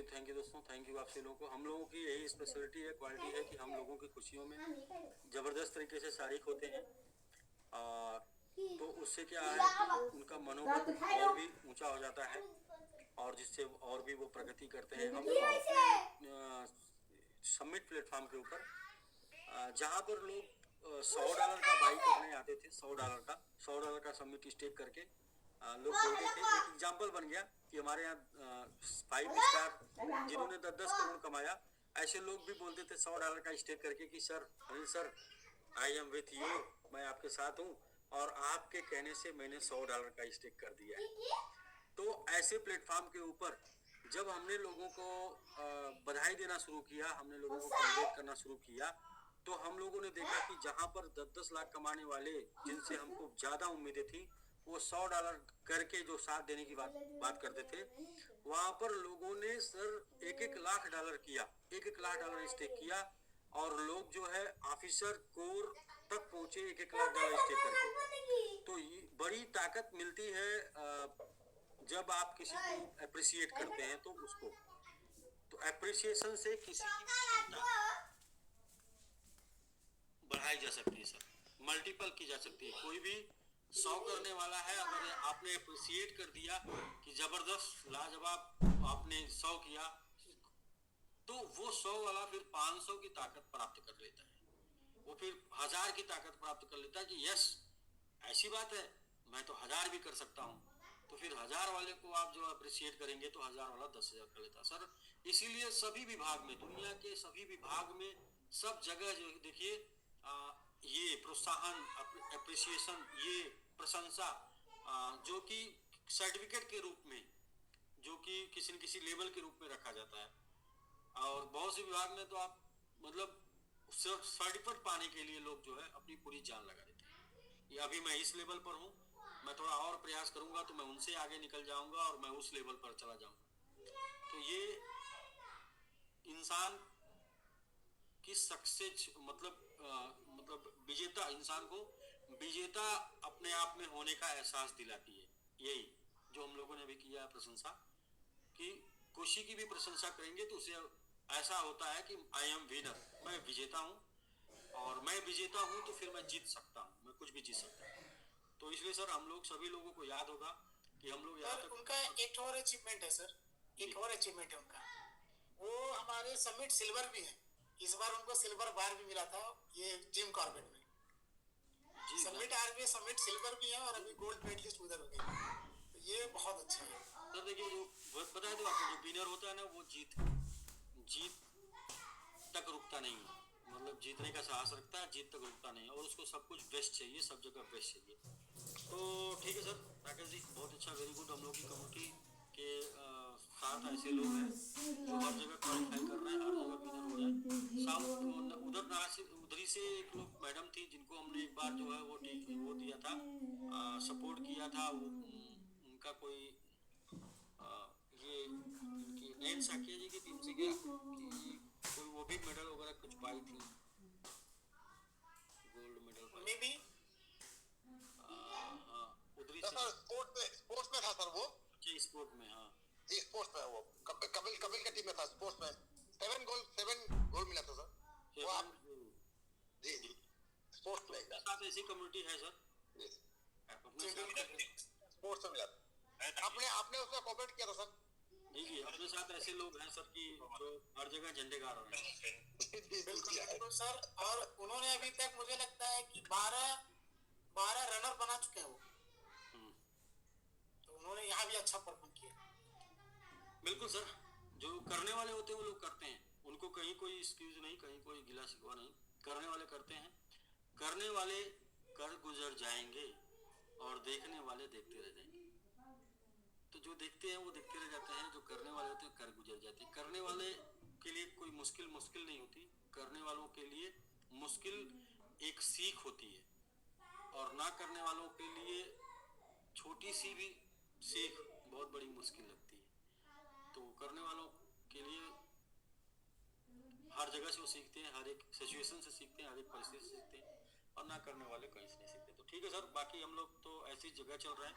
थैंक यू दोस्तों, थैंक यू आप सभी लोगों को। हम लोगों की यही स्पेशलिटी है, क्वालिटी है कि हम लोगों की खुशियों में जबरदस्त तरीके से शारीक होते हैं। तो उससे क्या है कि उनका मनोबल और भी ऊंचा हो जाता है और जिससे और भी वो प्रगति करते हैं। हम सबमिट प्लेटफॉर्म के ऊपर जहाँ पर लोग $100 का बाई करने आते थे, $100 का सबमिट स्टेक करके लोग बोलते थे। एक एग्जाम्पल बन गया कि हमारे यहाँ 5 स्टार जिन्होंने 10-10 करोड़ कमाया, ऐसे लोग भी बोलते थे $100 का स्टेक करके कि sir, Anil sir, I am with you, मैं आपके साथ हूँ और आपके कहने से मैंने $100 का स्टेक कर दिया है। तो ऐसे प्लेटफॉर्म के ऊपर जब हमने लोगों को बधाई देना शुरू किया, हमने लोगों को कॉन्ग्रेट करना शुरू किया, तो हम लोगों ने देखा कि जहाँ पर 10-10 लाख कमाने वाले जिनसे हमको ज्यादा उम्मीदें थी, वो $100 करके जो साथ देने की बात करते थे, वहां पर लोगों ने सर $1-1 लाख किया, $1-1 लाख स्टेक किया और लोग जो है ऑफिसर कोर तक पहुंचे $1-1 लाख स्टेक करके। तो बड़ी ताकत मिलती है जब आप किसी को अप्रिशिएट करते हैं, तो उसको, तो अप्रिसिएशन से किसी की क्षमता बढ़ाई जा सकती है सर, मल्टीपल की जा सकती है। कोई भी 100 करने वाला है, अगर आपने अप्रिशिएट कर दिया कि जबरदस्त लाजवाब आपने 100 किया, तो वो 100 वाला फिर 500 की ताकत प्राप्त कर लेता है, वो फिर 1000 की ताकत प्राप्त कर लेता है कि यस, ऐसी बात है, मैं तो 1000 भी कर सकता हूँ। तो फिर 1000 वाले को आप जो अप्रिशिएट करेंगे तो 1000 वाला 10,000 कर लेता सर। इसीलिए सभी विभाग में, दुनिया के सभी विभाग में, सब जगह जो देखिए ये प्रोत्साहन, अप्रिसिएशन, ये प्रशंसा जो कि सर्टिफिकेट के रूप में, जो कि किसी न किसी लेवल के रूप में रखा जाता है। और बहुत से विभाग में तो आप मतलब सिर्फ सर्टिफिकेट पाने के लिए लोग जो है अपनी पूरी जान लगा देते हैं। ये अभी मैं इस लेवल पर हूँ, मैं थोड़ा और प्रयास करूंगा तो मैं उनसे आगे निकल जाऊंगा और मैं उस लेवल पर चला जाऊंगा। तो ये इंसान की सक्सेस मतलब विजेता, इंसान को विजेता अपने आप में होने का एहसास दिलाती है। यही जो हम लोगों ने भी किया है प्रशंसा, कि खुशी की भी प्रशंसा करेंगे तो उसे ऐसा होता है कि आई एम विनर, मैं विजेता हूँ, और मैं विजेता हूँ तो फिर मैं जीत सकता हूँ, मैं कुछ भी जीत सकता हूँ। तो इसलिए सर हम लोग सभी लोगों को याद होगा कि हम लोग यहाँ तक, उनका एक और अचीवमेंट है सर, एक और अचीवमेंट है उनका, वो हमारे सबमिट सिल्वर भी है। इस बार उनको सिल्वर बार भी मिला था ये जिम कॉर्बेट में। सबमिट आर्मी सबमिट सिल्वर भी है और अभी गोल्ड मेडलिस्ट उधर हो गए, तो ये बहुत अच्छा है सर। देखिए वो बताया तो आपको, जो विनर होता है ना वो जीत तक रुकता नहीं है, मतलब जीतने का साहस रखता है, जीत तक रुकता नहीं है, और उसको सब कुछ बेस्ट चाहिए, सब जगह बेस्ट चाहिए। तो ठीक है सर, राकेश जी बहुत अच्छा, वेरी गुड। हम लोग की कम्युनिटी के साथ ऐसे लोग हैं जो हर जगह क्वालिफाई कर रहे हैं, हर जगह विनर हो जाए। साउथ उधरी से एक लोग मैडम थी जिनको हमने एक बार जो है वो दिया था, सपोर्ट किया था, वो उनका कोई ये इनकी नयन साकिया जी की टीम से क्या कि कोई वो भी मेडल वगैरह कुछ पाई थी, gold medal pi. May be हाँ उधरी सर से। स्पोर्ट्स में था सर वो। अच्छा स्पोर्ट में, हाँ जी स्पोर्ट्स में वो कपिल का टीम में था स्पोर्ट्स में। 7 गोल मिला था सर वो आप। जी जी स्पोर्ट्स में साथ ऐसी कम्युनिटी है सर, जी अपने साथ स्पोर्ट्स में मिला था। आपने उसमें कोऑपरेट किया था सर। जी अपने साथ ऐसे लोग हैं सर कि जो हर जगह झंडे गाड़ रहे हैं। बिल्कुल सर, और उन्होंने अभी तक मुझे लगता है कि 12 रनर बना चुके हैं वो, तो उन्होंने यहाँ भी अच्छा परफॉर्म किया। बिल्कुल सर, जो करने वाले होते हैं वो लोग करते हैं, उनको कहीं कोई एक्सक्यूज नहीं, कहीं कोई गिला शिकवा नहीं, करने वाले करते हैं। करने वाले कर गुजर जाएंगे और देखने वाले देखते रह जाएंगे। तो जो देखते हैं वो देखते रह जाते हैं, जो करने वाले होते हैं कर गुजर जाते हैं। करने वाले के लिए कोई मुश्किल नहीं होती, करने वालों के लिए मुश्किल एक सीख होती है, और ना करने वालों के लिए छोटी सी भी सीख बहुत बड़ी मुश्किल लगती है। तो करने वालों के लिए हर जगह से वो सीखते हैं, हर एक सिचुएशन से सीखते हैं, हर एक परिस्थिति से सीखते हैं, और ना करने वाले कहीं से नहीं सीखते। तो ठीक है सर, बाकी हम लोग तो ऐसी जगह चल रहे हैं,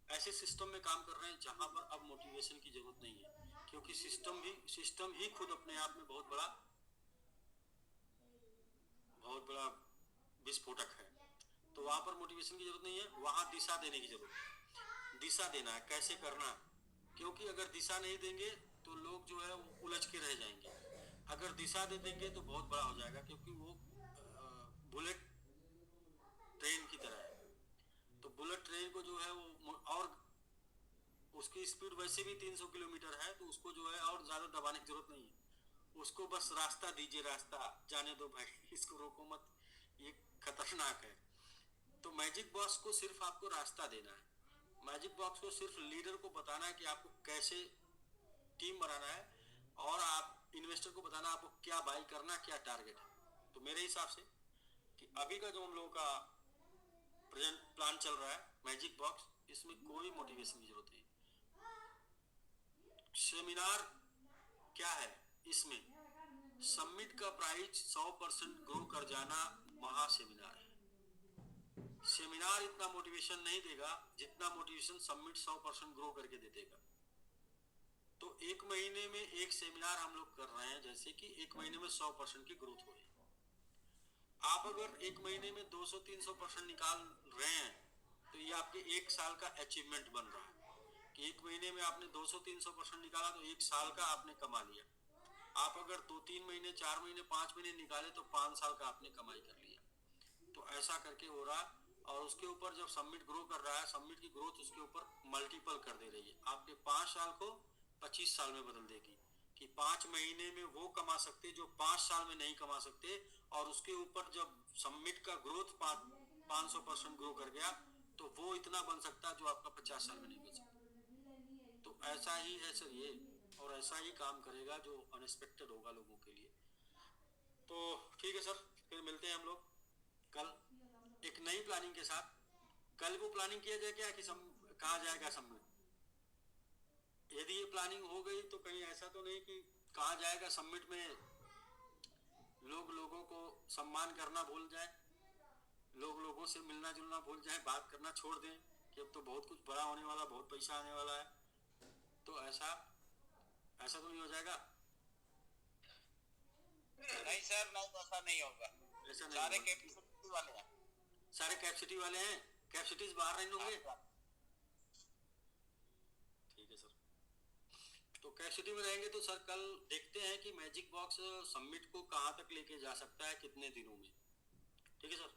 ऐसे सिस्टम में काम कर रहे हैं जहां पर अब मोटिवेशन की जरूरत नहीं है, क्योंकि सिस्टम ही खुद अपने आप में बहुत बड़ा विस्फोटक है। तो वहां पर मोटिवेशन की जरूरत नहीं है, वहां दिशा देने की जरूरत है। दिशा देना है, कैसे करना है, क्योंकि अगर दिशा नहीं देंगे तो लोग जो है वो उलझ के रह जाएंगे। अगर दिशा दे देंगे तो बहुत बड़ा हो जाएगा, क्योंकि वो बुलेट ट्रेन की तरह है। तो बुलेट ट्रेन को जो है वो, और उसकी स्पीड वैसे भी 300 किलोमीटर है, तो उसको जो है और ज्यादा दबाने की जरूरत नहीं है, उसको बस रास्ता दीजिए, रास्ता जाने दो भाई, इसको रोको मत, ये खतरनाक है। तो मैजिक बॉक्स को सिर्फ आपको रास्ता देना है, मैजिक बॉक्स को सिर्फ लीडर को बताना है कि आपको कैसे टीम बनाना है, और आप इन्वेस्टर को बताना आपको क्या बाई करना, क्या टारगेट है। तो मेरे हिसाब से कि अभी का जो हम लोगों का प्रेजेंट प्लान चल रहा है मैजिक बॉक्स, इसमें कोई मोटिवेशन की जरूरत नहीं। सेमिनार क्या है, इसमें समिट का प्राइस 100% ग्रो कर जाना महा सेमिनार है। सेमिनार इतना मोटिवेशन नहीं देगा जितना मोटिवेशन समिट 100% ग्रो करके दे देगा। तो एक महीने में एक सेमिनार हम लोग कर रहे हैं, जैसे कि एक महीने में 100% की ग्रोथ हो रही है। आप अगर एक महीने में 200-300% निकाल रहे हैं तो ये आपके एक साल का अचीवमेंट बन रहा है, कि एक महीने में आपने 200-300% निकाला तो एक साल का आपने कमा लिया। आप अगर 2-3 महीने, 4 महीने, 5 महीने निकाले तो 5 साल का आपने कमाई कर लिया। तो ऐसा करके हो रहा, और उसके ऊपर जब समिट ग्रो कर रहा है, समिट की ग्रोथ उसके ऊपर मल्टीपल कर दे रही है, आपके 5 साल को 25 साल में बदल देगी, कि 5 महीने में वो कमा सकते जो 5 साल में नहीं कमा सकते। और उसके ऊपर जब समिट का ग्रोथ 500% ग्रो कर गया तो वो इतना बन सकता है जो आपका 50 साल में नहीं बन सकता। तो ऐसा ही है सर ये, और ऐसा ही काम करेगा जो अनएक्सपेक्टेड होगा लोगों के लिए। तो ठीक है सर, फिर मिलते हैं हम लोग कल एक नई प्लानिंग के साथ। कल वो प्लानिंग किया जाए क्या कि कहा जाएगा समिट, यदि ये प्लानिंग हो गई तो कहीं ऐसा तो नहीं कि कहा जाएगा समिट में लोग लोगों को सम्मान करना भूल जाए, लोग लोगों से मिलना जुलना भूल जाए, बात करना छोड़ दें कि अब तो बहुत कुछ बड़ा होने वाला, बहुत पैसा आने वाला है। तो ऐसा तो नहीं हो जाएगा? नहीं सर, नहीं ऐसा नहीं होगा। ऐसा नहीं सारे होगा। कैपेसिटी वाले हैं, सारे कैपेसिटी वाले हैं, कैपेसिटीज बाहर नहीं होंगे। ठीक है सर, तो कैपेसिटी में रहेंगे तो सर कल देखते हैं कि मैजिक बॉक्स समिट को कहां तक लेके जा सकता है, कितने दिनों में। ठीक है सर,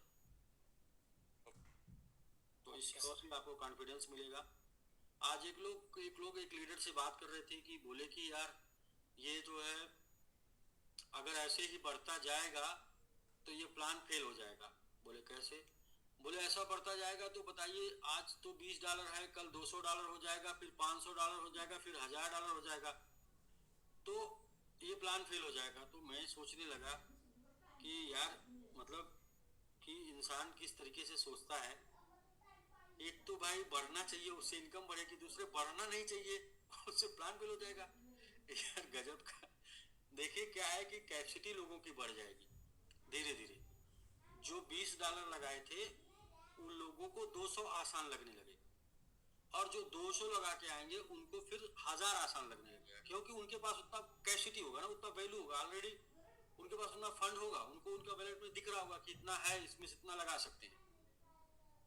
तो इस कोर्स में आपको कॉन्फिडेंस मिलेगा। आज एक लीडर से बात कर रहे थे कि बोले कि यार ये जो है अगर ऐसे ही बढ़ता जाएगा तो ये प्लान फेल हो जाएगा। बोले कैसे? बोले ऐसा बढ़ता जाएगा तो बताइए, आज तो $20 है, कल $200 हो जाएगा, फिर $500 हो जाएगा, फिर $1000 हो जाएगा, तो ये प्लान फेल हो जाएगा। तो मैं सोचने लगा कि यार मतलब कि इंसान किस तरीके से सोचता है एक तो भाई बढ़ना चाहिए, उससे इनकम बढ़ेगी, दूसरे बढ़ना नहीं चाहिए, उससे प्लान फेल हो जाएगा। यार गजब का। देखिए क्या है कि कैपेसिटी लोगों की बढ़ जाएगी धीरे धीरे। जो $20 लगाए थे उन लोगों को 200 आसान लगने लगे, और जो 200 लगा के आएंगे उनको फिर 1000 आसान लगने लगेगा, क्योंकि उनके पास उतना कैपेसिटी होगा ना, उतना वैल्यू होगा ऑलरेडी, उनके पास उतना फंड होगा, उनको उनका वैलेट में दिख रहा होगा कि इतना है, इसमें से इतना लगा सकते हैं।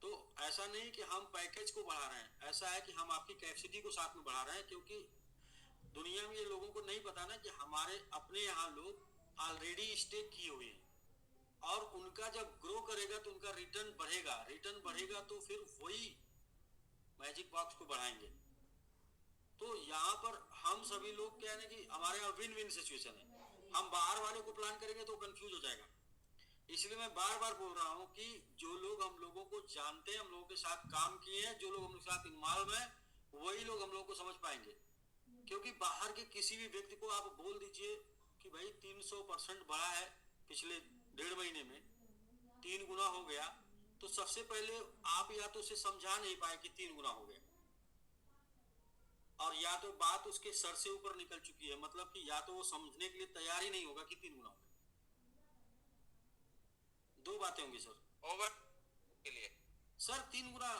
तो ऐसा नहीं कि हम पैकेज को बढ़ा रहे हैं, ऐसा है कि हम आपकी कैपेसिटी को साथ में बढ़ा रहे हैं, क्योंकि दुनिया में ये लोगों को नहीं पता ना कि हमारे अपने यहाँ लोग ऑलरेडी स्टेक किए हुए हैं, और उनका जब ग्रो करेगा तो उनका रिटर्न बढ़ेगा, रिटर्न बढ़ेगा तो फिर वही मैजिक बॉक्स को बढ़ाएंगे। तो यहाँ पर हम सभी लोग क्या है कि हमारे यहाँ विन विन सिचुएशन है। हम बाहर वाले को प्लान करेंगे तो कंफ्यूज हो जाएगा। इसलिए मैं बार बार बोल रहा हूँ कि जो लोग हम लोगों को जानते हैं, हम लोगों के साथ काम किए हैं, जो लोग हम लोग के साथ इन्वॉल्व हैं, वही लोग हम लोगों को समझ पाएंगे। क्योंकि बाहर के किसी भी व्यक्ति को आप बोल दीजिए कि भाई 300% बढ़ा है पिछले 1.5 महीने में, 3 गुना हो गया, तो सबसे पहले आप या तो उसे समझा नहीं पाए कि 3 गुना हो गया, और या तो बात उसके सर से ऊपर निकल चुकी है, मतलब कि या तो वो समझने के लिए तैयार ही नहीं होगा कि 3 गुना हो गया। दो बातें होंगी सर। ओवर के लिए सर 3 गुना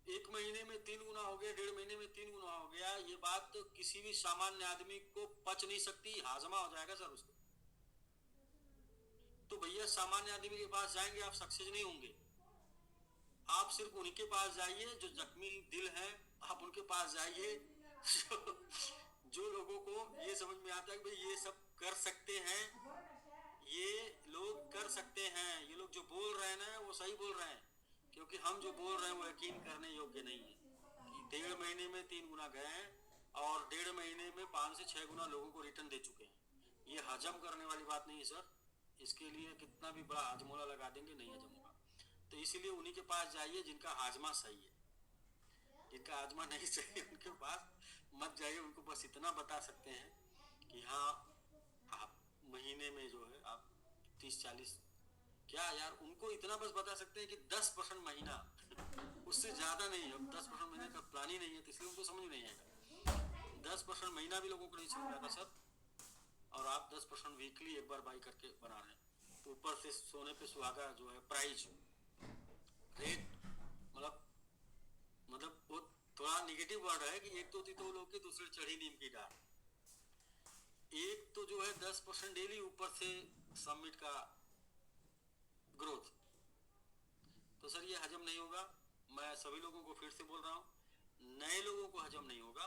1 महीने में 3 गुना हो गया, 1.5 महीने में 3 गुना हो गया, ये बात तो किसी भी सामान्य आदमी को पच नहीं सकती, हाजमा हो जाएगा सर उसको। तो भैया सामान्य आदमी के पास जाएंगे आप सक्सेस नहीं होंगे। आप सिर्फ उन्हीं के पास जाइए जो जख्मी दिल है, आप उनके पास जाइए जो लोगों को ये समझ में आता है कि भाई ये सब कर सकते हैं, ये लोग कर सकते हैं, ये लोग जो बोल रहे हैं ना वो सही बोल रहे हैं, क्योंकि हम जो बोल रहे हैं वो यकीन करने योग्य नहीं है कि 1.5 महीने में 3 गुना गए हैं, और 1.5 महीने में 5 से 6 गुना लोगों को रिटर्न दे चुके हैं। ये हजम करने वाली बात नहीं है सर, इसके लिए कितना भी बड़ा हाजमोला लगा देंगे नहीं हजम होगा। तो इसीलिए उन्हीं के पास जाइए जिनका हाजमा सही है, जिनका हाजमा नहीं सही है उनके पास मत जाइए। उनको बस इतना बता सकते हैं कि हाँ आप महीने में जो है आप 30-40 क्या यार, उनको इतना बस बता सकते हैं कि 10% महीना उससे ज्यादा नहीं है। 10% महीने का प्लान ही नहीं है, तो इसलिए उनको समझ नहीं आएगा। 10% महीना भी लोगों को नहीं समझ आता सर, और आप 10% वीकली एक बार बाई करके बना रहे हैं। तो ऊपर से सोने पे सुहागा जो है प्राइस रेट, मतलब वो थोड़ा निगेटिव वर्ड है कि एक तो तीतो लोग की, दूसरे चढ़ी नीम की डाल। एक तो जो है 10% डेली, ऊपर से समिट का ग्रोथ। तो सर ये हजम नहीं होगा। मैं सभी लोगों को फिर से बोल रहा हूँ, नए लोगों को हजम नहीं होगा,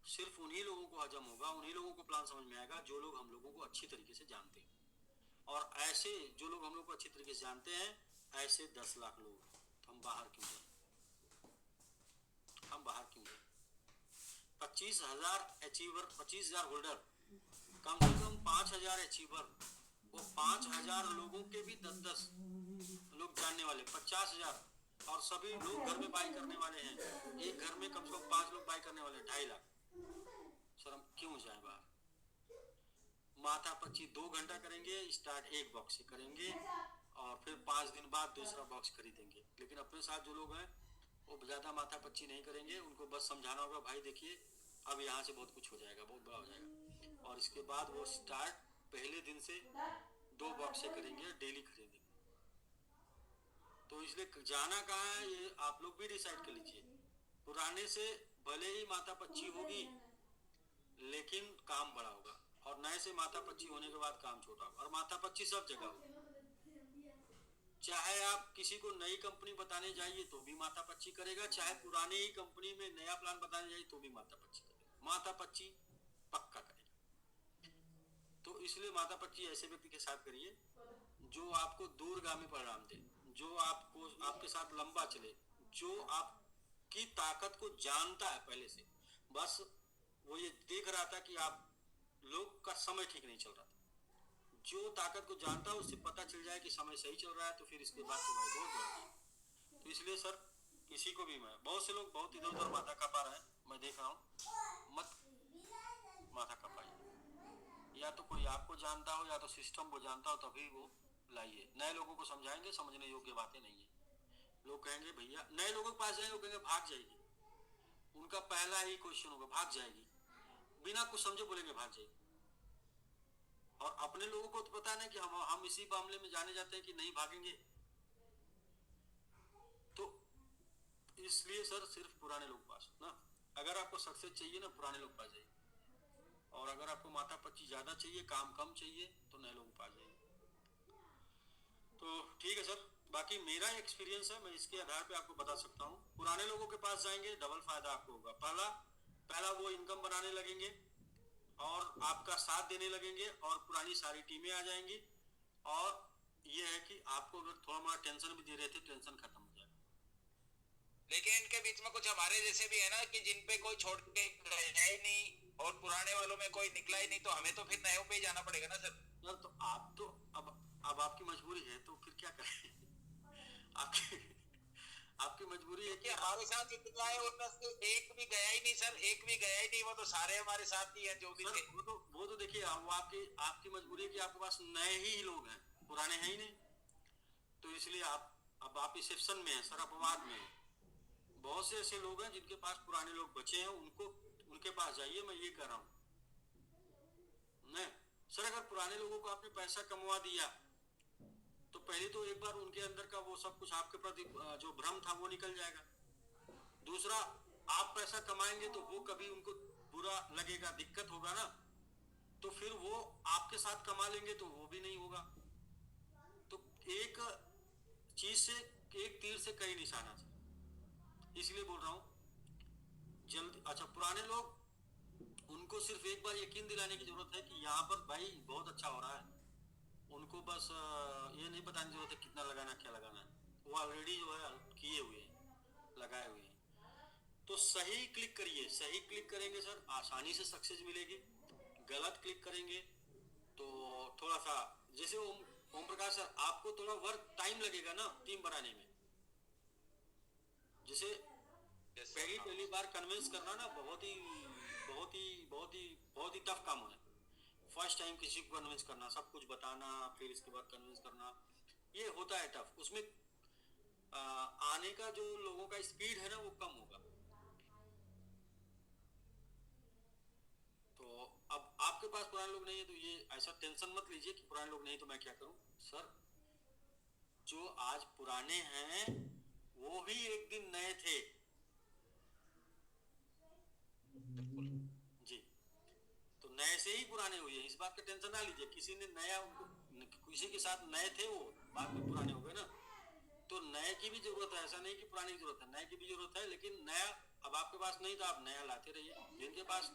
सिर्फ उन्हीं लोगों को हजम होगा, उन्हीं लोगों को प्लान समझ में आएगा जो लोग हम लोगों को अच्छी तरीके से जानते हैं। और ऐसे जो लोग हम लोग को अच्छी तरीके से जानते हैं, ऐसे 10 लाख लोग, तो हम बाहर क्यों जाए, हम बाहर क्यों जाए। 25,000 अचीवर, 25,000 होल्डर, कम से कम 5,000 अचीवर, वो 5,000 लोगों के भी 10-10 लोग जानने वाले, 50,000, और सभी लोग घर में बाई करने वाले हैं। एक घर में कम से कम 5 लोग बाई करने वाले, 2.5 लाख। सर हम क्यों जाए बाहर। माथा पच्ची 2 घंटा करेंगे, स्टार्ट एक बॉक्स से करेंगे, और फिर 5 दिन बाद दूसरा बॉक्स खरीदेंगे। लेकिन अपने साथ जो लोग हैं वो ज्यादा माथा पच्ची नहीं करेंगे, उनको बस समझाना होगा भाई देखिए अब यहाँ से बहुत कुछ हो जाएगा, बहुत बड़ा हो जाएगा, और इसके बाद वो स्टार्ट पहले दिन से 2 बॉक्स से करेंगे, डेली खरीदेंगे। तो इसलिए जाना कहाँ है ये आप लोग भी डिसाइड कर लीजिए। पुराने से भले ही माथा पच्ची होगी लेकिन काम बड़ा होगा, और नए से माथा पच्ची होने के बाद काम छोटा होगा, और माथा पच्ची सब जगह होगी। चाहे आप किसी को नई कंपनी बताने जाइए तो भी माथा पच्ची करेगा, चाहे पुरानी ही कंपनी में नया प्लान बताने जाइए तो भी माथा पच्ची करेगा, माथा पच्ची पक्का करेगा। तो इसलिए माथा पच्ची ऐसे व्यक्ति के साथ करिए जो आपको दूरगामी परिणाम दे, जो आपको आपके साथ लंबा चले, जो आपकी ताकत को जानता है पहले से। बस वो ये देख रहा था कि आप लोग का समय ठीक नहीं चल रहा था, जो ताकत को जानता है उससे पता चल जाए कि समय सही चल रहा है, तो फिर इसके बाद तो भाई बहुत बढ़िया। तो इसलिए सर किसी को भी, मैं बहुत से लोग बहुत इधर उधर माथा खपा रहे हैं, मैं देख रहा हूँ, मत माथा खपाइए। या तो कोई आपको जानता हो या तो सिस्टम को जानता हो, तभी वो लाइए। नए लोगों को समझाएंगे, समझने योग्य बातें नहीं है। लोग कहेंगे भैया, नए लोगों के पास जाएंगे वो कहेंगे भाग जाएगी, उनका पहला ही क्वेश्चन होगा भाग जाएगी, बिना कुछ समझे बोलेंगे भाग जाएगी। और अपने लोगों को तो पता है ना कि हम इसी मामले में जाने जाते हैं कि नहीं भागेंगे। तो इसलिए सर सिर्फ पुराने लोग पास ना, अगर आपको सक्सेस चाहिए ना पुराने लोग पास जाइए, और अगर आपको माथा पच्ची ज्यादा चाहिए, काम कम चाहिए, तो नए लोगों पास जाइए। तो ठीक है सर, बाकी मेरा एक्सपीरियंस है, मैं इसके आधार पे आपको बता सकता हूँ। पुराने लोगों के पास जाएंगे डबल फायदा आपको होगा। पहला वो इनकम बनाने लगेंगे और आपका साथ देने लगेंगे और पुरानी सारी टीमें आ जाएंगी। और ये है कि आपको अगर थोड़ा मोड़ा टेंशन भी दे रहे थे, टेंशन खत्म हो जाएगा। लेकिन इनके बीच में कुछ हमारे जैसे भी है ना कि जिन पे कोई छोड़ के गया ही नहीं और पुराने वालों में कोई निकला ही नहीं, तो हमें तो फिर नए पे ही जाना पड़ेगा ना सर। यार तो आप तो अब आपकी मजबूरी है, तो फिर क्या करें। आपकी आपकी मजबूरी है कि कि हमारे साथ जितना है उनमें से एक भी गया ही नहीं सर, एक भी गया ही नहीं, वो तो सारे हमारे साथ ही हैं जो भी थे। वो तो देखिए, वो आपकी मजबूरी है कि आपके पास नए ही लोग हैं, पुराने हैं ही नहीं। तो इसलिए अब आप रिसेप्शन में हैं सर, अपवाद में हैं। बहुत से ऐसे लोग हैं जिनके पास पुराने लोग बचे हैं, उनके पास जाइए, मैं ये कह रहा हूँ। नहीं सर, अगर पुराने लोगों को आपने पैसा कमवा दिया तो पहले तो एक बार उनके अंदर का वो सब कुछ आपके प्रति जो भ्रम था वो निकल जाएगा। दूसरा, आप पैसा कमाएंगे तो वो कभी उनको बुरा लगेगा, दिक्कत होगा ना, तो फिर वो आपके साथ कमा लेंगे तो वो भी नहीं होगा। तो एक चीज से, एक तीर से कई निशाना से, इसलिए बोल रहा हूं जल्दी। अच्छा, पुराने लोग, उनको सिर्फ एक बार यकीन दिलाने की जरूरत है कि यहाँ पर भाई बहुत अच्छा हो रहा है। उनको बस ये नहीं बताने की जरूरत है कितना लगाना, क्या लगाना है, वो ऑलरेडी जो है किए हुए हैं, लगाए हुए हैं। तो सही क्लिक करिए, सही क्लिक करेंगे सर आसानी से सक्सेस मिलेगी। गलत क्लिक करेंगे तो थोड़ा सा, जैसे ओम प्रकाश सर, आपको थोड़ा वर्क टाइम लगेगा ना टीम बनाने में। जैसे पहली बार कन्विंस करना ना बहुत ही बहुत ही बहुत ही बहुत ही टफ काम है। फर्स्ट टाइम किसी को कन्विंस करना, सब कुछ बताना, फिर इसके बाद कन्विंस करना, ये होता है टफ। उसमें आने का जो लोगों का स्पीड है ना वो कम होगा। तो अब आपके पास पुराने लोग नहीं है तो ये ऐसा टेंशन मत लीजिए कि पुराने लोग नहीं तो मैं क्या करूं। सर, जो आज पुराने हैं वो भी एक दिन नए थे जी, तो नए से ही पुराने हुए, इस बात का टेंशन ना लीजिए। किसी ने नया, किसी के साथ नए थे वो बाद में पुराने हो गए ना, तो नए की भी जरूरत है। ऐसा नहीं कि पुराने की जरूरत है, नए की भी जरूरत है, लेकिन नया अब आपके पास नहीं तो आप नया लाते रहिए। जिनके पास,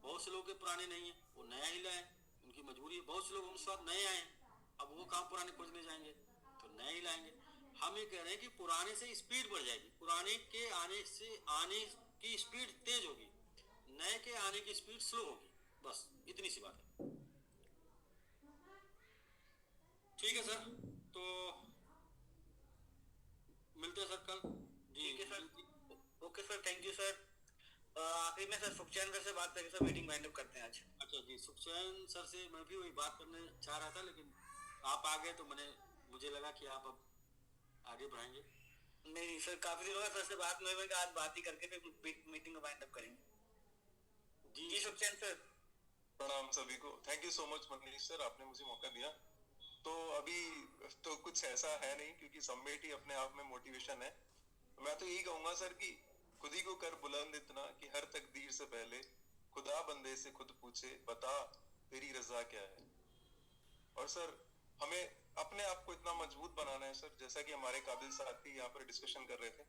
बहुत से लोग के पुराने नहीं है वो नया ही लाए, उनकी मजबूरी है। बहुत से लोग हम साथ नए आए, अब वो कहाँ पुराने खोजने जाएंगे, तो नए ही लाएंगे। हम ये कह रहे हैं कि पुराने से स्पीड बढ़ जाएगी, पुराने के आने से आने की स्पीड तेज होगी, नए के आने की स्पीड स्लो होगी, बस इतनी सी बात है। ठीक है सर, तो मिलते हैं सर कल जी। ठीक है sir, okay sir, thank you sir. आखिरी में सर सुखचैन सर से बात करके सर मीटिंग वाइंड अप करते हैं आज। अच्छा जी, सुखचैन सर से मैं भी वही बात करने चाह रहा था, लेकिन आप आ गए तो मुझे लगा कि आप अब आगे बढ़ाएंगे। नहीं सर, काफी दिनों बाद सर से बात हुई, मैं आज बात ही करके फिर मीटिंग वाइंड अप करेंगे। जी सुखचैन सर। प्रणाम सभी को। Thank you so much Manish sir, आपने मुझे मौका दिया। तो अभी तो कुछ ऐसा है नहीं क्योंकि समिट ही अपने आप में मोटिवेशन है। मैं तो यही कहूंगा सर कि खुद ही को कर बुलंद इतना कि हर तकदीर से पहले खुदा बंदे से खुद पूछे, बता तेरी रजा क्या है। और सर हमें अपने आप को इतना मजबूत बनाना है सर, जैसा कि हमारे काबिल साथी यहाँ पर डिस्कशन कर रहे थे।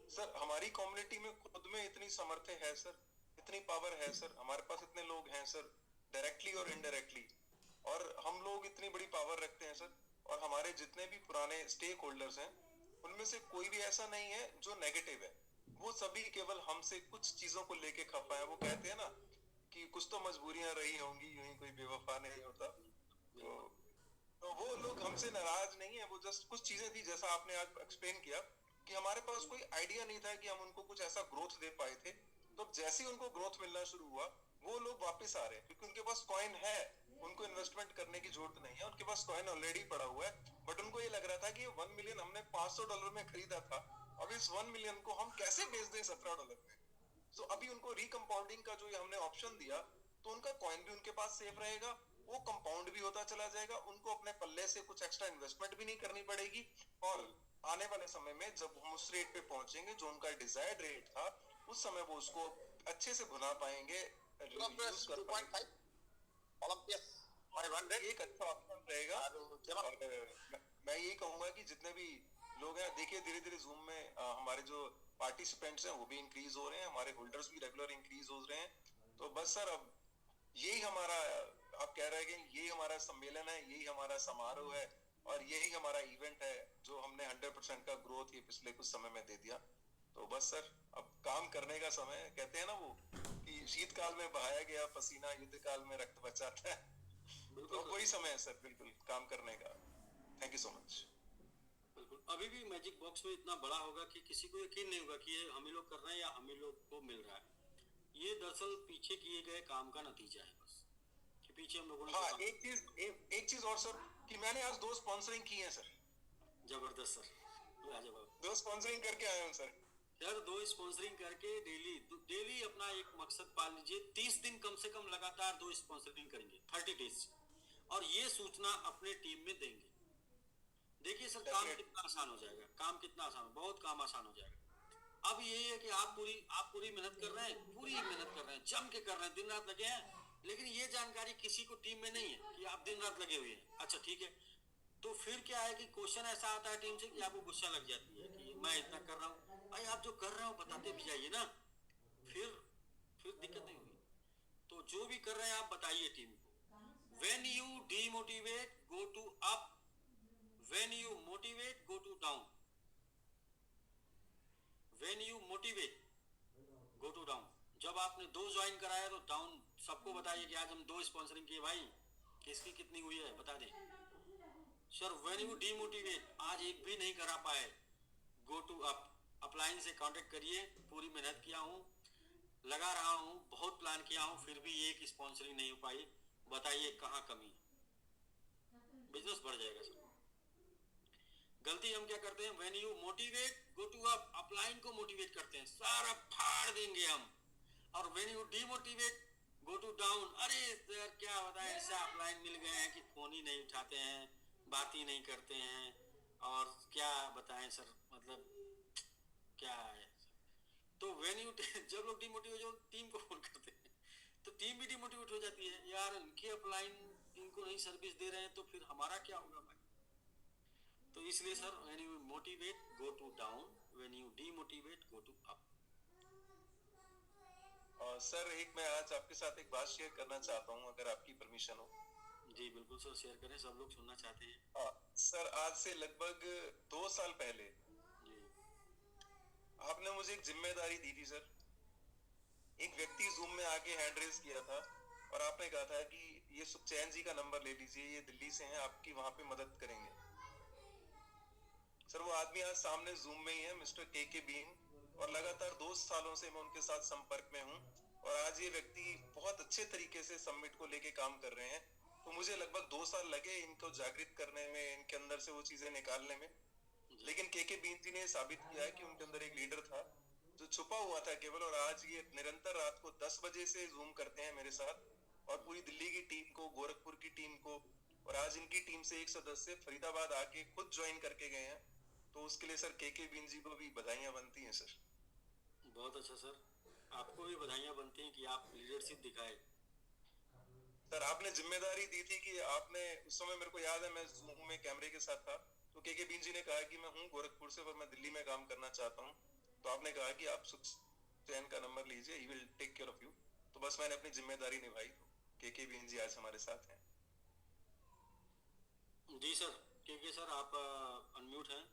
सर हमारी कम्युनिटी में खुद में इतनी सामर्थ्य है सर, इतनी पावर है सर, हमारे पास इतने लोग हैं सर, डायरेक्टली और इनडायरेक्टली, और हम लोग इतनी बड़ी पावर रखते हैं सर। और हमारे जितने भी पुराने स्टेक होल्डर्स हैं उनमें से कोई भी ऐसा नहीं है जो नेगेटिव है, वो सभी केवल हमसे कुछ चीजों को लेके खफा है। वो कहते हैं ना कि कुछ तो मजबूरियां रही होंगी, यूं ही कोई बेवफा नहीं होता। तो वो लोग हमसे नाराज नहीं है, वो जस्ट कुछ चीजें थी, जैसा आपने आज एक्सप्लेन किया कि हमारे पास कोई आइडिया नहीं था कि हम उनको कुछ ऐसा ग्रोथ दे पाए थे। तो जैसे ही उनको ग्रोथ मिलना शुरू हुआ वो लोग वापस आ रहे हैं क्योंकि उनके पास कॉइन है, उनको इन्वेस्टमेंट करने की जरूरत नहीं है, उनके पास कॉइन ऑलरेडी पड़ा हुआ है, बट उनको ये लग रहा था कि ये 1 मिलियन हमने $500 में खरीदा था, अब इस 1 मिलियन को हम कैसे बेच दें $17 में। तो अभी उनको रिकंपाउंडिंग का जो ये हमने ऑप्शन दिया, तो उनका कॉइन भी उनके पास सेफ रहेगा, वो कंपाउंड भी होता चला जाएगा, उनको अपने पल्ले से कुछ एक्स्ट्रा इन्वेस्टमेंट भी नहीं करनी पड़ेगी, और आने वाले समय में जब हम उस रेट पे पहुंचेंगे जो उनका डिजायर्ड रेट था, उस समय वो उसको अच्छे से भुना पाएंगे, यूज कर पाएंगे। Olympus 500 एक अच्छा ऑप्शन रहेगा। और मैं यही कहूंगा कि जितने भी लोग हैं, देखिए धीरे धीरे जूम में हमारे जो पार्टिसिपेंट्स हैं वो भी इंक्रीज हो रहे हैं, हमारे होल्डर्स भी रेगुलर इंक्रीज हो रहे हैं। तो बस सर, अब यही हमारा, आप कह रहे हैं कि यही हमारा सम्मेलन है, यही हमारा समारोह है, और यही हमारा इवेंट है जो हमने 100% का ग्रोथ ये पिछले कुछ समय में दे दिया। तो बस सर, अब काम करने का समय है। कहते हैं ना वो कि शीतकाल में बहाया गया पसीना युद्ध काल में रक्त बचाता है, तो वही समय है सर, बिल्कुल काम करने का। Thank you so much. बिल्कुल, अभी भी मैजिक बॉक्स में इतना बड़ा होगा कि किसी को यकीन नहीं होगा कि ये हम ही लोग कर रहे हैं या हम ही लोग को मिल रहा है। ये दरअसल पीछे किए गए काम का नतीजा है बस, कि पीछे हम लोगों ने हाँ, एक चीज और सर, कि मैंने आज 2 स्पॉन्सरिंग की है सर। जबरदस्त सर, लाजवाब। 2 स्पॉन्सरिंग करके आया हूँ सर। यार 2 स्पॉन्सरिंग करके डेली अपना एक मकसद पाल लीजिए, 30 दिन कम से कम लगातार 2 स्पॉन्सरिंग करेंगे, 30 डेज, और ये सूचना अपने टीम में देंगे। देखिए सर, काम कितना आसान हो जाएगा, काम कितना आसान, बहुत काम आसान हो जाएगा। अब ये है कि आप पूरी मेहनत कर रहे हैं, पूरी मेहनत कर रहे हैं, जम के कर रहे हैं, दिन रात लगे हैं, लेकिन ये जानकारी किसी को टीम में नहीं है कि आप दिन रात लगे हुए हैं। अच्छा ठीक है, तो फिर क्या है कि क्वेश्चन ऐसा आता है टीम से कि आपको गुस्सा लग जाती है कि मैं इतना कर रहा हूँ, भाई आप जो कर रहे हो बताते भी जाइए ना, फिर दिक्कत नहीं होगी। तो जो भी कर रहे हैं आप बताइए टीम को। When you demotivate, go to up. When you motivate, go to down. When you motivate, go to down. जब आपने 2 ज्वाइन कराया तो डाउन सबको बताइए कि आज हम 2 स्पॉन्सरिंग किए भाई, किसकी कितनी हुई है बता दें। सर व्हेन यू डीमोटिवेट, आज एक भी नहीं करा पाए, गो टू अप, अपलाइन से कांटेक्ट करिए, पूरी मेहनत किया हूँ, लगा रहा हूँ, बहुत प्लान किया हूँ, फिर भी एक स्पॉन्सरिंग नहीं हो पाई, बताइए कहाँ कमी है, बिजनेस बढ़ जाएगा सर। गलती हम क्या करते हैं, when you motivate go to up, upline को मोटिवेट करते हैं, सारा फाड़ देंगे हम, और when you demotivate go to down, अरे सर क्या बताएं, ऐसे अपलाइन मिल गए हैं कि फोन ही नहीं उठाते हैं, बात ही नहीं करते हैं, और क्या बताएं सर, मतलब क्या है। तो व्हेन यू जब लोग डीमोटिवेट हो टीम को फोन करते हैं, तो टीम भी डिमोटिवेट हो जाती है, यार इनकी अपलाइन इनको नहीं सर्विस दे रहे हैं, तो फिर हमारा क्या होगा भाई। तो इसलिए sir when you motivate go to down, when you demotivate go to up. और सर मैं आज आपके साथ एक बात शेयर करना चाहता हूँ, अगर आपकी परमिशन हो। जी बिल्कुल सर, शेयर करें, सब लोग सुनना चाहते हैं। सर आज से लगभग 2 साल पहले जी आपने मुझे एक जिम्मेदारी दी थी सर। एक व्यक्ति जूम में आके हैंड रेज किया था और आपने कहा था कि ये सुखचैन जी का नंबर ले लीजिए, ये दिल्ली से हैं, आपकी वहां पे मदद करेंगे। सर वो आदमी आज सामने जूम में ही है, मिस्टर के बीन, और लगातार 2 सालों से मैं उनके साथ संपर्क में हूँ, और आज ये व्यक्ति बहुत अच्छे तरीके से समिट को लेके काम कर रहे हैं। तो मुझे लगभग 2 साल लगे इनको जागृत करने में, इनके अंदर से वो चीजें निकालने में, लेकिन के बीन जी ने साबित किया है कि उनके अंदर एक लीडर था जो छुपा हुआ था केवल, और आज ये निरंतर रात को 10 बजे से जूम करते हैं मेरे साथ, और पूरी दिल्ली की टीम को, गोरखपुर की टीम को, और आज इनकी टीम से एक सदस्य फरीदाबाद आके खुद ज्वाइन करके गए हैं। तो उसके लिए सर के बीन जी को भी बधाइयां बनती हैं सर। बहुत अच्छा सर, आपको भी बधाइयां बनती हैं कि आप लीडरशिप दिखाए। सर आपने जिम्मेदारी दी थी कि आपने उस समय, मेरे को याद है मैं जूम में कैमरे के साथ था, तो के बीन जी ने कहा कि मैं हूँ गोरखपुर से पर मैं दिल्ली में काम करना चाहता हूँ, तो आपने कहा कि आप सुखचैन का नंबर लीजिए, he will take care of you. तो बस मैंने अपनी जिम्मेदारी निभाई, के बीन जी आज हमारे साथ हैं। जी सर, के सर आप अनम्यूट हैं।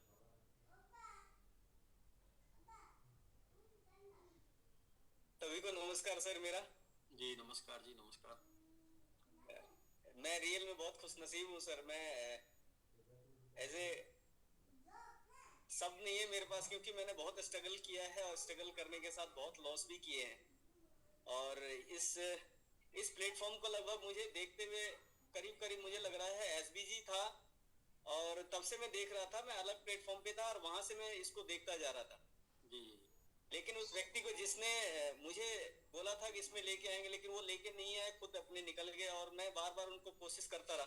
सभी को नमस्कार सर मेरा। जी नमस्कार जी नमस्कार। मैं रियल में बहुत खुशनसीब हूँ सर। मैं एज ए सब नहीं है मेरे पास, क्योंकि मैंने बहुत स्ट्रगल किया है और स्ट्रगल करने के साथ बहुत लॉस भी किए हैं, और इस प्लेटफॉर्म को लगभग मुझे देखते हुए करीब करीब मुझे लग रहा है एसबीजी था, और तब से मैं देख रहा था, मैं अलग प्लेटफॉर्म पे था और वहां से मैं इसको देखता जा रहा था। जी लेकिन उस व्यक्ति को जिसने मुझे बोला था कि इसमें लेके आएंगे, लेकिन वो लेके नहीं आए, खुद अपने निकल गए, और मैं बार बार उनको कोशिश करता रहा।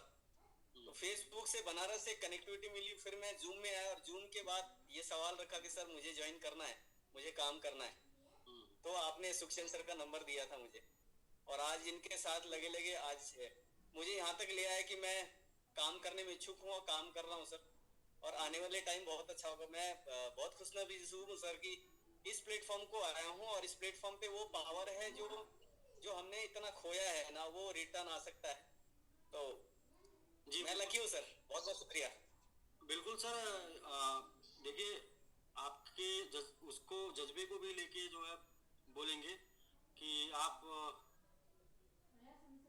तो फेसबुक से बनारस से कनेक्टिविटी मिली, फिर मैं जूम में आया और जूम के बाद ये सवाल रखा कि सर मुझे ज्वाइन करना है, मुझे काम करना है। तो आपने सुखचंद सर का नंबर दिया था मुझे, और आज इनके साथ लगे लगे आज मुझे यहाँ तक ले आया कि मैं काम करने में इच्छुक हूँ और काम कर रहा हूँ सर, और आने वाले टाइम बहुत अच्छा होगा। मैं बहुत खुशनसीब हूँ सर कि इस प्लेटफॉर्म को आया हूँ, और इस प्लेटफॉर्म पे वो पावर है जो जो हमने इतना खोया है ना, वो रिटर्न आ सकता है। तो जी मैं लकी हूँ सर, बहुत बहुत शुक्रिया। बिल्कुल सर। देखिए, आपके उसको जज्बे को भी लेके जो है बोलेंगे कि आप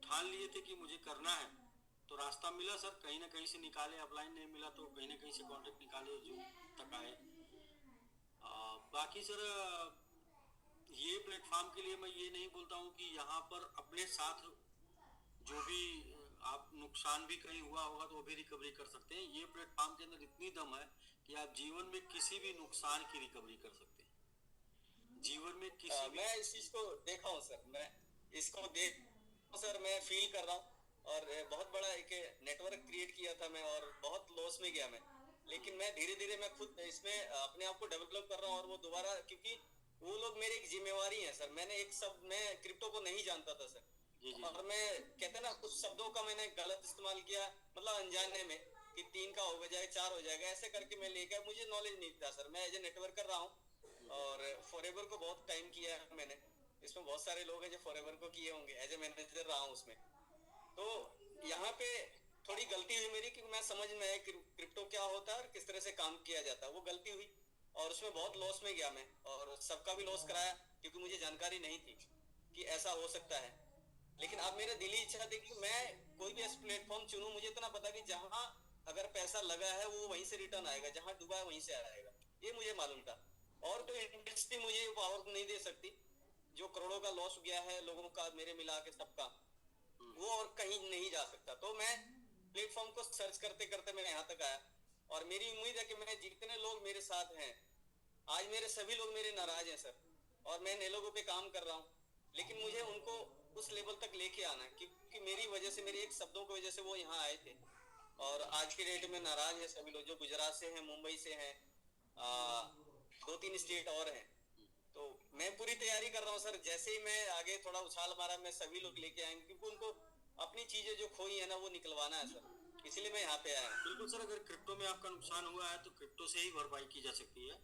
ठान लिए थे कि मुझे करना है, तो रास्ता मिला सर, कहीं ना कहीं से निकाले। अपलाइन नहीं मिला तो कहीं ना कहीं से कॉन्टेक्ट निकाले, जो तक आए। बाकी सर, ये प्लेटफॉर्म के लिए मैं ये नहीं बोलता हूँ कि यहाँ पर अपने साथ जो भी आप नुकसान भी कहीं हुआ होगा तो वो भी रिकवरी कर सकते हैं। ये प्लेटफॉर्म के अंदर इतनी दम है कि आप जीवन में किसी भी नुकसान की रिकवरी कर सकते हैं। जीवन में किसी भी मैं इस चीज को देखा हूँ सर, मैं इसको देख सर, मैं फील कर रहा हूँ, और बहुत बड़ा एक नेटवर्क क्रिएट किया था मैं, और बहुत लॉस में गया मैं। लेकिन मैं धीरे धीरे मैं खुद इसमें अपने आप को डेवलप कर रहा हूँ, और वो दोबारा, क्योंकि वो लोग मेरी एक जिम्मेवारी है सर। मैंने एक शब्द, मैं क्रिप्टो को नहीं जानता था सर, और मैं कहते ना कुछ शब्दों का मैंने गलत इस्तेमाल किया, मतलब अनजाने में, कि 3 का हो जाए 4 हो जाएगा, ऐसे करके मैं लेकर, मुझे नॉलेज नहीं था सर। मैं एज ए नेटवर्क कर रहा हूँ, और फॉरएवर को बहुत टाइम किया है मैंने। इसमें बहुत सारे लोग हैं जो फॉरएवर को किए होंगे, एज ए मैनेजर रहा हूँ उसमें। तो यहाँ पे थोड़ी गलती हुई मेरी, क्योंकि मैं समझ में आया क्रिप्टो क्या होता है और किस तरह से काम किया जाता है, वो गलती हुई, और उसमें बहुत लॉस में गया मैं, और सबका भी लॉस कराया, क्योंकि मुझे जानकारी नहीं थी कि ऐसा हो सकता है। लेकिन अब मेरा दिली इच्छा थी कि मैं कोई भी ऐसा प्लेटफॉर्म चुनूं, मुझे इतना पता कि जहां अगर पैसा लगा है वो वहीं से रिटर्न आएगा, जहां डूबा है वहीं से आएगा, ये मुझे मालूम था। और कोई इंडस्ट्री मुझे पावर नहीं दे सकती, जो करोड़ों का लॉस गया है लोगों का, मेरे मिला के सबका, वो और कहीं नहीं जा सकता। तो मैं प्लेटफॉर्म को सर्च करते करते मैं यहाँ तक आया, और मेरी उम्मीद है कि मैं जितने लोग मेरे साथ हैं, आज मेरे सभी लोग मेरे नाराज हैं सर, और मैं नए लोगों पे काम कर रहा हूँ, लेकिन मुझे उनको उस लेवल तक लेके आना है, क्योंकि मेरी वजह से, मेरे एक शब्दों की वजह से वो यहाँ आए थे, और आज के डेट में नाराज है सभी लोग, जो गुजरात से हैं, मुंबई से हैं, 2-3 स्टेट और हैं। तो मैं पूरी तैयारी कर रहा हूँ सर, जैसे ही मैं आगे थोड़ा उछाल मारा, मैं सभी लोग लेके आएंगे, क्योंकि उनको अपनी चीजें जो खोई है ना, वो निकलवाना है सर, इसीलिए मैं यहाँ पे आया हूँ। बिल्कुल सर, अगर क्रिप्टो में आपका नुकसान हुआ है तो क्रिप्टो से ही भरपाई की जा सकती है,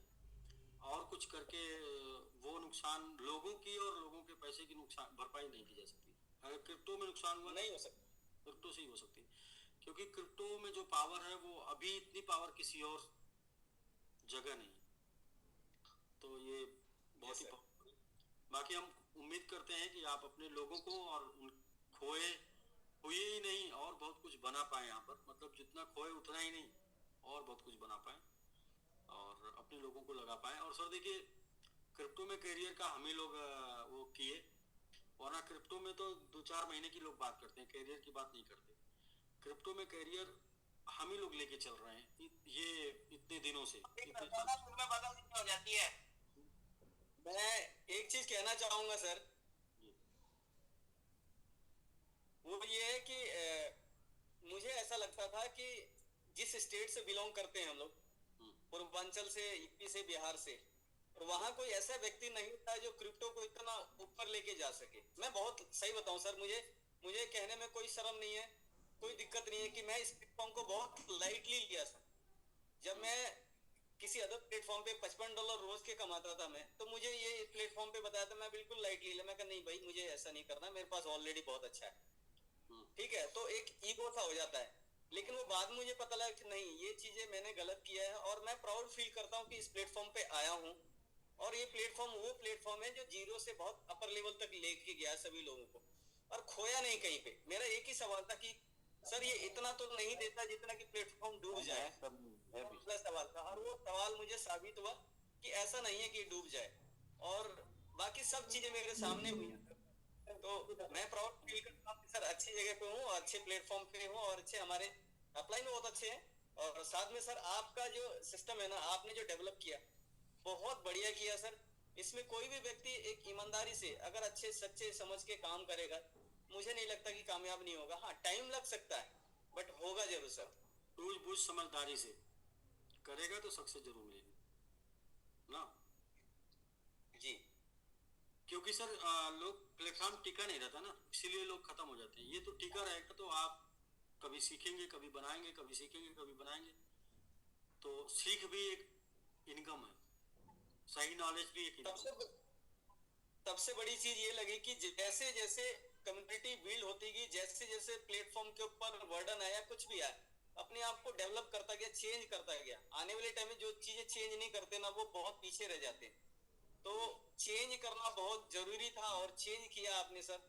और कुछ करके वो नुकसान लोगों की और लोगों के पैसे की नुकसान भरपाई नहीं की जा सकती। अगर क्रिप्टो में नुकसान हुआ नहीं हो सकता, क्रिप्टो से ही हो सकती है, क्योंकि क्रिप्टो में जो पावर है वो अभी इतनी पावर किसी और जगह नहीं। तो ये बहुत ही बाकी हम उम्मीद करते हैं कि आप अपने लोगों को और उन खोए हुए ही नहीं और बहुत कुछ बना पाए यहाँ पर, मतलब जितना खोए उतना ही नहीं और बहुत कुछ बना पाए और अपने लोगों को लगा पाए। और सर देखिए, क्रिप्टो में करियर का हम ही लोग वो किए, वरना क्रिप्टो में तो 2-4 महीने की लोग बात करते हैं, करियर की बात नहीं करते। क्रिप्टो में करियर हम ही लोग लेके चल रहे हैं ये इतने दिनों से। हो जाती है। मैं एक चीज कहना चाहूंगा सर, वो ये है कि मुझे ऐसा लगता था कि जिस स्टेट से बिलोंग करते हैं हम लोग, पूर्वांचल से, यूपी से, बिहार से, और वहां कोई ऐसा व्यक्ति नहीं था जो क्रिप्टो को इतना ऊपर लेके जा सके। मैं बहुत सही बताऊं सर, मुझे कहने में कोई शर्म नहीं है, कोई दिक्कत नहीं है कि मैं इस प्लेटफॉर्म को बहुत लाइटली लिया सर। जब मैं किसी अदर प्लेटफॉर्म पे $55 रोज के कमाता था मैं, तो मुझे ये प्लेटफॉर्म पे बताया था, मैं बिल्कुल लाइटली लिया। मैं कहा नहीं भाई, मुझे ऐसा नहीं करना, मेरे पास ऑलरेडी बहुत अच्छा है, ठीक है। तो एक ईगो सा हो जाता है, लेकिन वो बाद में मुझे पता लगा कि नहीं, ये चीजें मैंने गलत किया है, और मैं प्राउड फील करता हूँ कि इस प्लेटफॉर्म पे आया हूँ। और ये प्लेटफॉर्म वो प्लेटफॉर्म है जो जीरो से बहुत अपर लेवल तक लेके गया सभी लोगों को, और खोया नहीं कहीं पे। मेरा एक ही सवाल था कि सर ये इतना तो नहीं देता जितना कि प्लेटफॉर्म डूब जाए, सवाल था, और वो सवाल मुझे साबित हुआ कि ऐसा नहीं है कि डूब जाए। और बाकी सब चीजें मेरे सामने हुई हैं। तो मैं प्राउड फील करता हूँ कि सर अच्छी जगह पे हूँ, अच्छे प्लेटफॉर्म पे हूँ और अच्छे हमारे अपलाइन बहुत अच्छे हैं। और साथ में सर आपका जो सिस्टम है ना, आपने जो डेवलप किया बहुत बढ़िया किया सर। इसमें कोई भी व्यक्ति एक ईमानदारी से अगर अच्छे सच्चे समझ के काम करेगा, मुझे नहीं लगता कि कामयाब नहीं होगा। हाँ टाइम लग सकता है बट होगा जरूर सर। सूझबूझ समझदारी से करेगा तो सक्सेस जरूर मिलेगी ना। जी क्योंकि सर लोग प्लेटफॉर्म टिका नहीं रहता ना, इसीलिए लोग खत्म हो जाते हैं। ये तो टिका रहेगा तो आप कभी सीखेंगे कभी बनाएंगे, कभी सीखेंगे कभी बनाएंगे। तो सीख भी एक इनकम है, सही नॉलेज भी एक इनकम। सबसे बड़ी चीज ये लगी कि जैसे जैसे कम्युनिटी बिल्ड होती गई, जैसे जैसे प्लेटफॉर्म के ऊपर वर्डन आया, कुछ भी आया, अपने आप को डेवलप करता गया, चेंज करता गया। आने वाले टाइम में जो चीजें चेंज नहीं करते ना, वो बहुत पीछे रह जाते हैं। तो चेंज करना बहुत जरूरी था और चेंज किया आपने सर।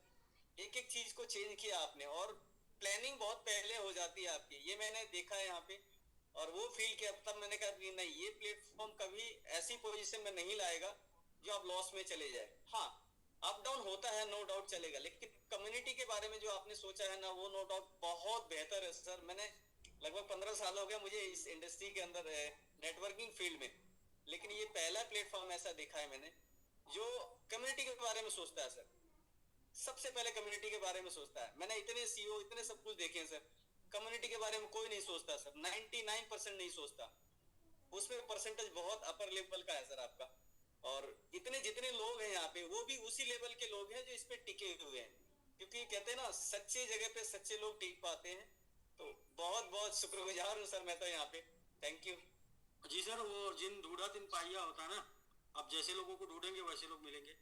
एक एक चीज को चेंज किया आपने और प्लानिंग बहुत पहले हो जाती है आपकी, ये मैंने देखा है यहाँ पे। और वो फील किया, तब मैंने कहा कि नहीं, ये प्लेटफॉर्म कभी ऐसी पोजीशन में नहीं लाएगा जो आप लॉस में चले जाए। हाँ अप डाउन होता है, नो डाउट चलेगा, लेकिन कम्युनिटी के बारे में जो आपने सोचा है ना, वो नो डाउट बहुत बेहतर है सर। मैंने लगभग 15 साल हो गया मुझे इस इंडस्ट्री के अंदर नेटवर्किंग फील्ड में, लेकिन ये पहला प्लेटफॉर्म ऐसा देखा है मैंने जो कम्युनिटी के बारे में सोचता है सर। सबसे पहले कम्युनिटी के बारे में सोचता है। मैंने इतने सीईओ इतने सब कुछ देखे हैं सर, कम्युनिटी के बारे में कोई नहीं सोचता सर, 99% नहीं सोचता। उसमें परसेंटेज बहुत अपर लेवल का है सर आपका। और इतने जितने लोग हैं यहाँ पे, वो भी उसी लेवल के लोग हैं जो इस पे टिके हुए हैं, क्योंकि कहते हैं ना सच्चे जगह पे सच्चे लोग टिक पाते हैं। तो बहुत बहुत शुक्रगुजार हूँ सर मैं तो यहाँ पे। थैंक यू जी सर। वो जिन ढूंढा तिन पाइया होता ना, अब जैसे लोगों को ढूंढेंगे वैसे लोग मिलेंगे।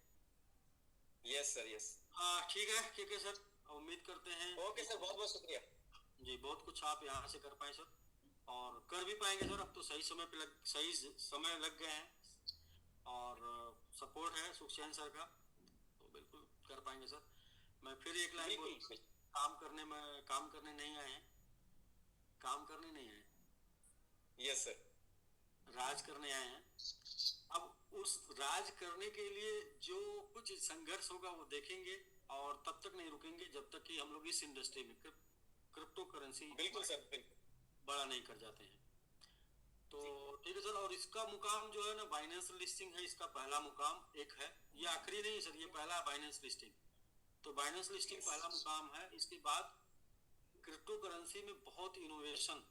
Yes sir yes. हाँ ठीक है सर, उम्मीद करते हैं। ओके सर, बहुत बहुत शुक्रिया जी, बहुत कुछ आप यहाँ से कर पाए सर, और कर भी पाएंगे सर। अब तो सही समय पे सही समय लग गए हैं और सपोर्ट है सुखचैन सर का, तो बिल्कुल कर पाएंगे सर। मैं फिर एक लाइन बोल, काम करने नहीं आए हैं, काम करने नहीं आए। यस सर, राज करने आए हैं। अब उस राज करने के लिए जो कुछ संघर्ष होगा वो देखेंगे, और तब तक नहीं रुकेंगे जब तक कि हम लोग इस इंडस्ट्री में क्रिप्टो करेंसी बिल्कुल सर बिल्कुल बड़ा नहीं कर जाते हैं। तो ठीक है सर। और इसका मुकाम जो है ना, बाइनेंस लिस्टिंग है, इसका पहला मुकाम एक है, ये आखिरी नहीं सर, ये पहला है बाइनेंस लिस्टिंग। तो बाइनेंस लिस्टिंग पहला मुकाम है। इसके बाद क्रिप्टो करेंसी में बहुत इनोवेशन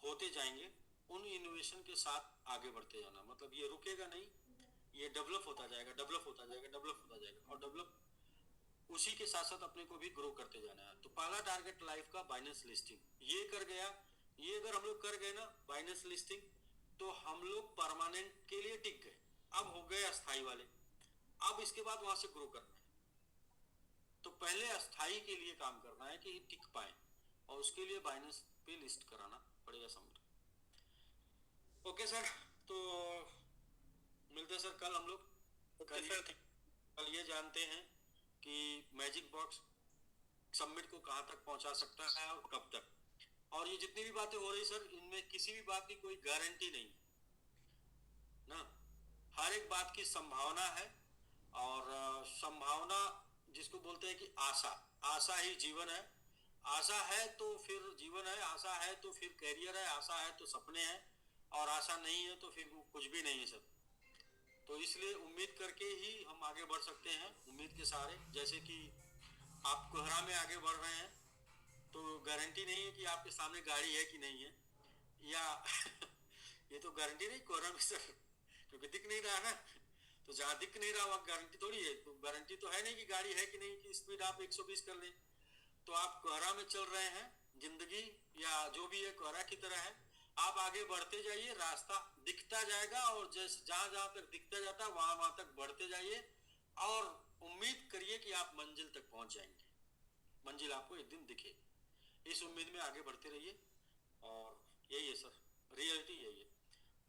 होते जाएंगे, उन इनोवेशन के साथ आगे बढ़ते जाना। मतलब ये रुकेगा नहीं, ये डेवलप होता जाएगा, डेवलप होता जाएगा, डेवलप होता जाएगा, और डेवलप उसी के साथ साथ अपने को भी ग्रो करते जाना है। तो पहला टारगेट लाइफ का बाइनेंस लिस्टिंग ये कर गया। ये अगर हम लोग कर गए ना बाइनेंस लिस्टिंग, तो हम लोग परमानेंट के लिए टिक गए। अब हो गए अस्थाई वाले, अब इसके बाद वहां से ग्रो करना है। तो पहले अस्थाई के लिए काम करना है कि टिक पाए, और उसके लिए बाइनेंस पे लिस्ट कराना पड़ेगा समझ। ओके सर, तो मिलते हैं सर कल हम लोग। कल ये जानते हैं कि मैजिक बॉक्स सबमिट को कहाँ तक पहुंचा सकता है और कब तक। और ये जितनी भी बातें हो रही सर, इनमें किसी भी बात की कोई गारंटी नहीं है ना। हर एक बात की संभावना है, और संभावना जिसको बोलते हैं कि आशा, आशा ही जीवन है। आशा है तो फिर जीवन है, आशा है तो फिर कैरियर है, आशा है तो सपने हैं, और आशा नहीं है तो फिर वो कुछ भी नहीं है सर। तो इसलिए उम्मीद करके ही हम आगे बढ़ सकते हैं, उम्मीद के सहारे। जैसे कि आप कोहरा में आगे बढ़ रहे हैं, तो गारंटी नहीं है कि आपके सामने गाड़ी है कि नहीं है, या ये तो गारंटी नहीं कोहरा में सर, क्योंकि दिख नहीं रहा ना। तो जहाँ दिख नहीं रहा वहाँ गारंटी थोड़ी है। तो गारंटी तो है नहीं कि गाड़ी है कि नहीं, कि स्पीड आप 120 कर लें। तो आप कोहरा में चल रहे हैं, जिंदगी या जो भी है कोहरा की तरह है। आप आगे बढ़ते जाइए, रास्ता दिखता जाएगा, और जैसे जहां जहां तक दिखता जाता है वहां वहां तक बढ़ते जाइए, और उम्मीद करिए कि आप मंजिल तक पहुंच जाएंगे। मंजिल आपको एक दिन दिखे, इस उम्मीद में आगे बढ़ते रहिए। और यही है सर, रियलिटी यही है।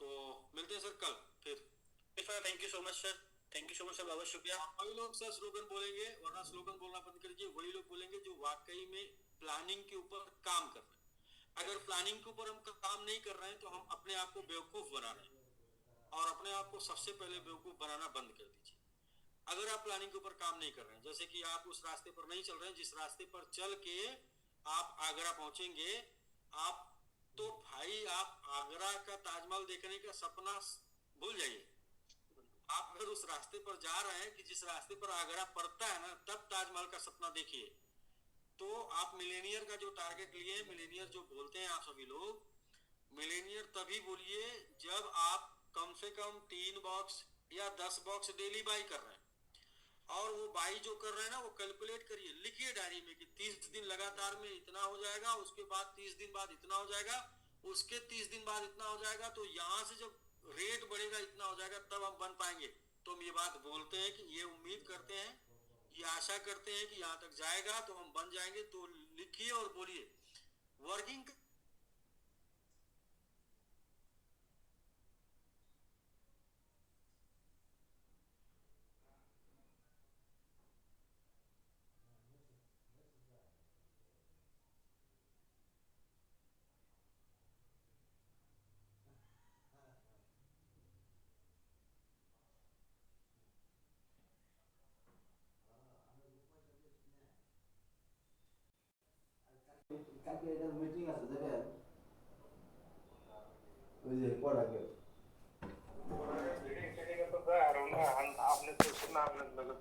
तो मिलते हैं सर कल फिर। Thank you so much sir, thank you so much sir, बहुत शुक्रिया। वही लोग सर स्लोगन बोलेंगे, वरना स्लोगन बोलना बंद करिए। वही लोग बोलेंगे जो वाकई में प्लानिंग के ऊपर काम कर रहे हैं। अगर प्लानिंग के ऊपर हम काम नहीं कर रहे हैं, तो हम अपने आप को बेवकूफ बना रहे हैं, और अपने आप को सबसे पहले बेवकूफ बनाना बंद कर दीजिए। अगर आप प्लानिंग के ऊपर काम नहीं कर रहे हैं, जैसे कि आप उस रास्ते पर नहीं चल रहे हैं जिस रास्ते पर चल के आप आगरा पहुंचेंगे, आप तो भाई आप आगरा का ताजमहल देखने का सपना भूल जाइए। आप अगर उस रास्ते पर जा रहे हैं कि जिस रास्ते पर आगरा पड़ता है ना, तब ताजमहल का सपना देखिए। तो आप मिलेनियर का जो टारगेट लिए, मिलेनियर जो बोलते हैं आप सभी लोग, मिलेनियर तभी बोलिए जब आप कम से कम 3 बॉक्स या 10 बॉक्स डेली बाई कर रहे हैं। और वो बाई जो कर रहे हैं ना, वो कैलकुलेट करिए, लिखिए डायरी में कि 30 दिन लगातार में इतना हो जाएगा, उसके बाद 30 दिन बाद इतना हो जाएगा, उसके 30 दिन बाद इतना हो जाएगा। तो यहाँ से जब रेट बढ़ेगा इतना हो जाएगा, तब हम बन पाएंगे। तो हम ये बात बोलते हैं कि ये उम्मीद करते हैं, ये आशा करते हैं कि यहाँ तक जाएगा तो हम बन जाएंगे। तो लिखिए और बोलिए वर्किंग। কালকে এটা মিটিং আছে যাবেন ওই যে পড়াকে मीटिंग सेटिंग तो सर आपने तो सुना आपने मतलब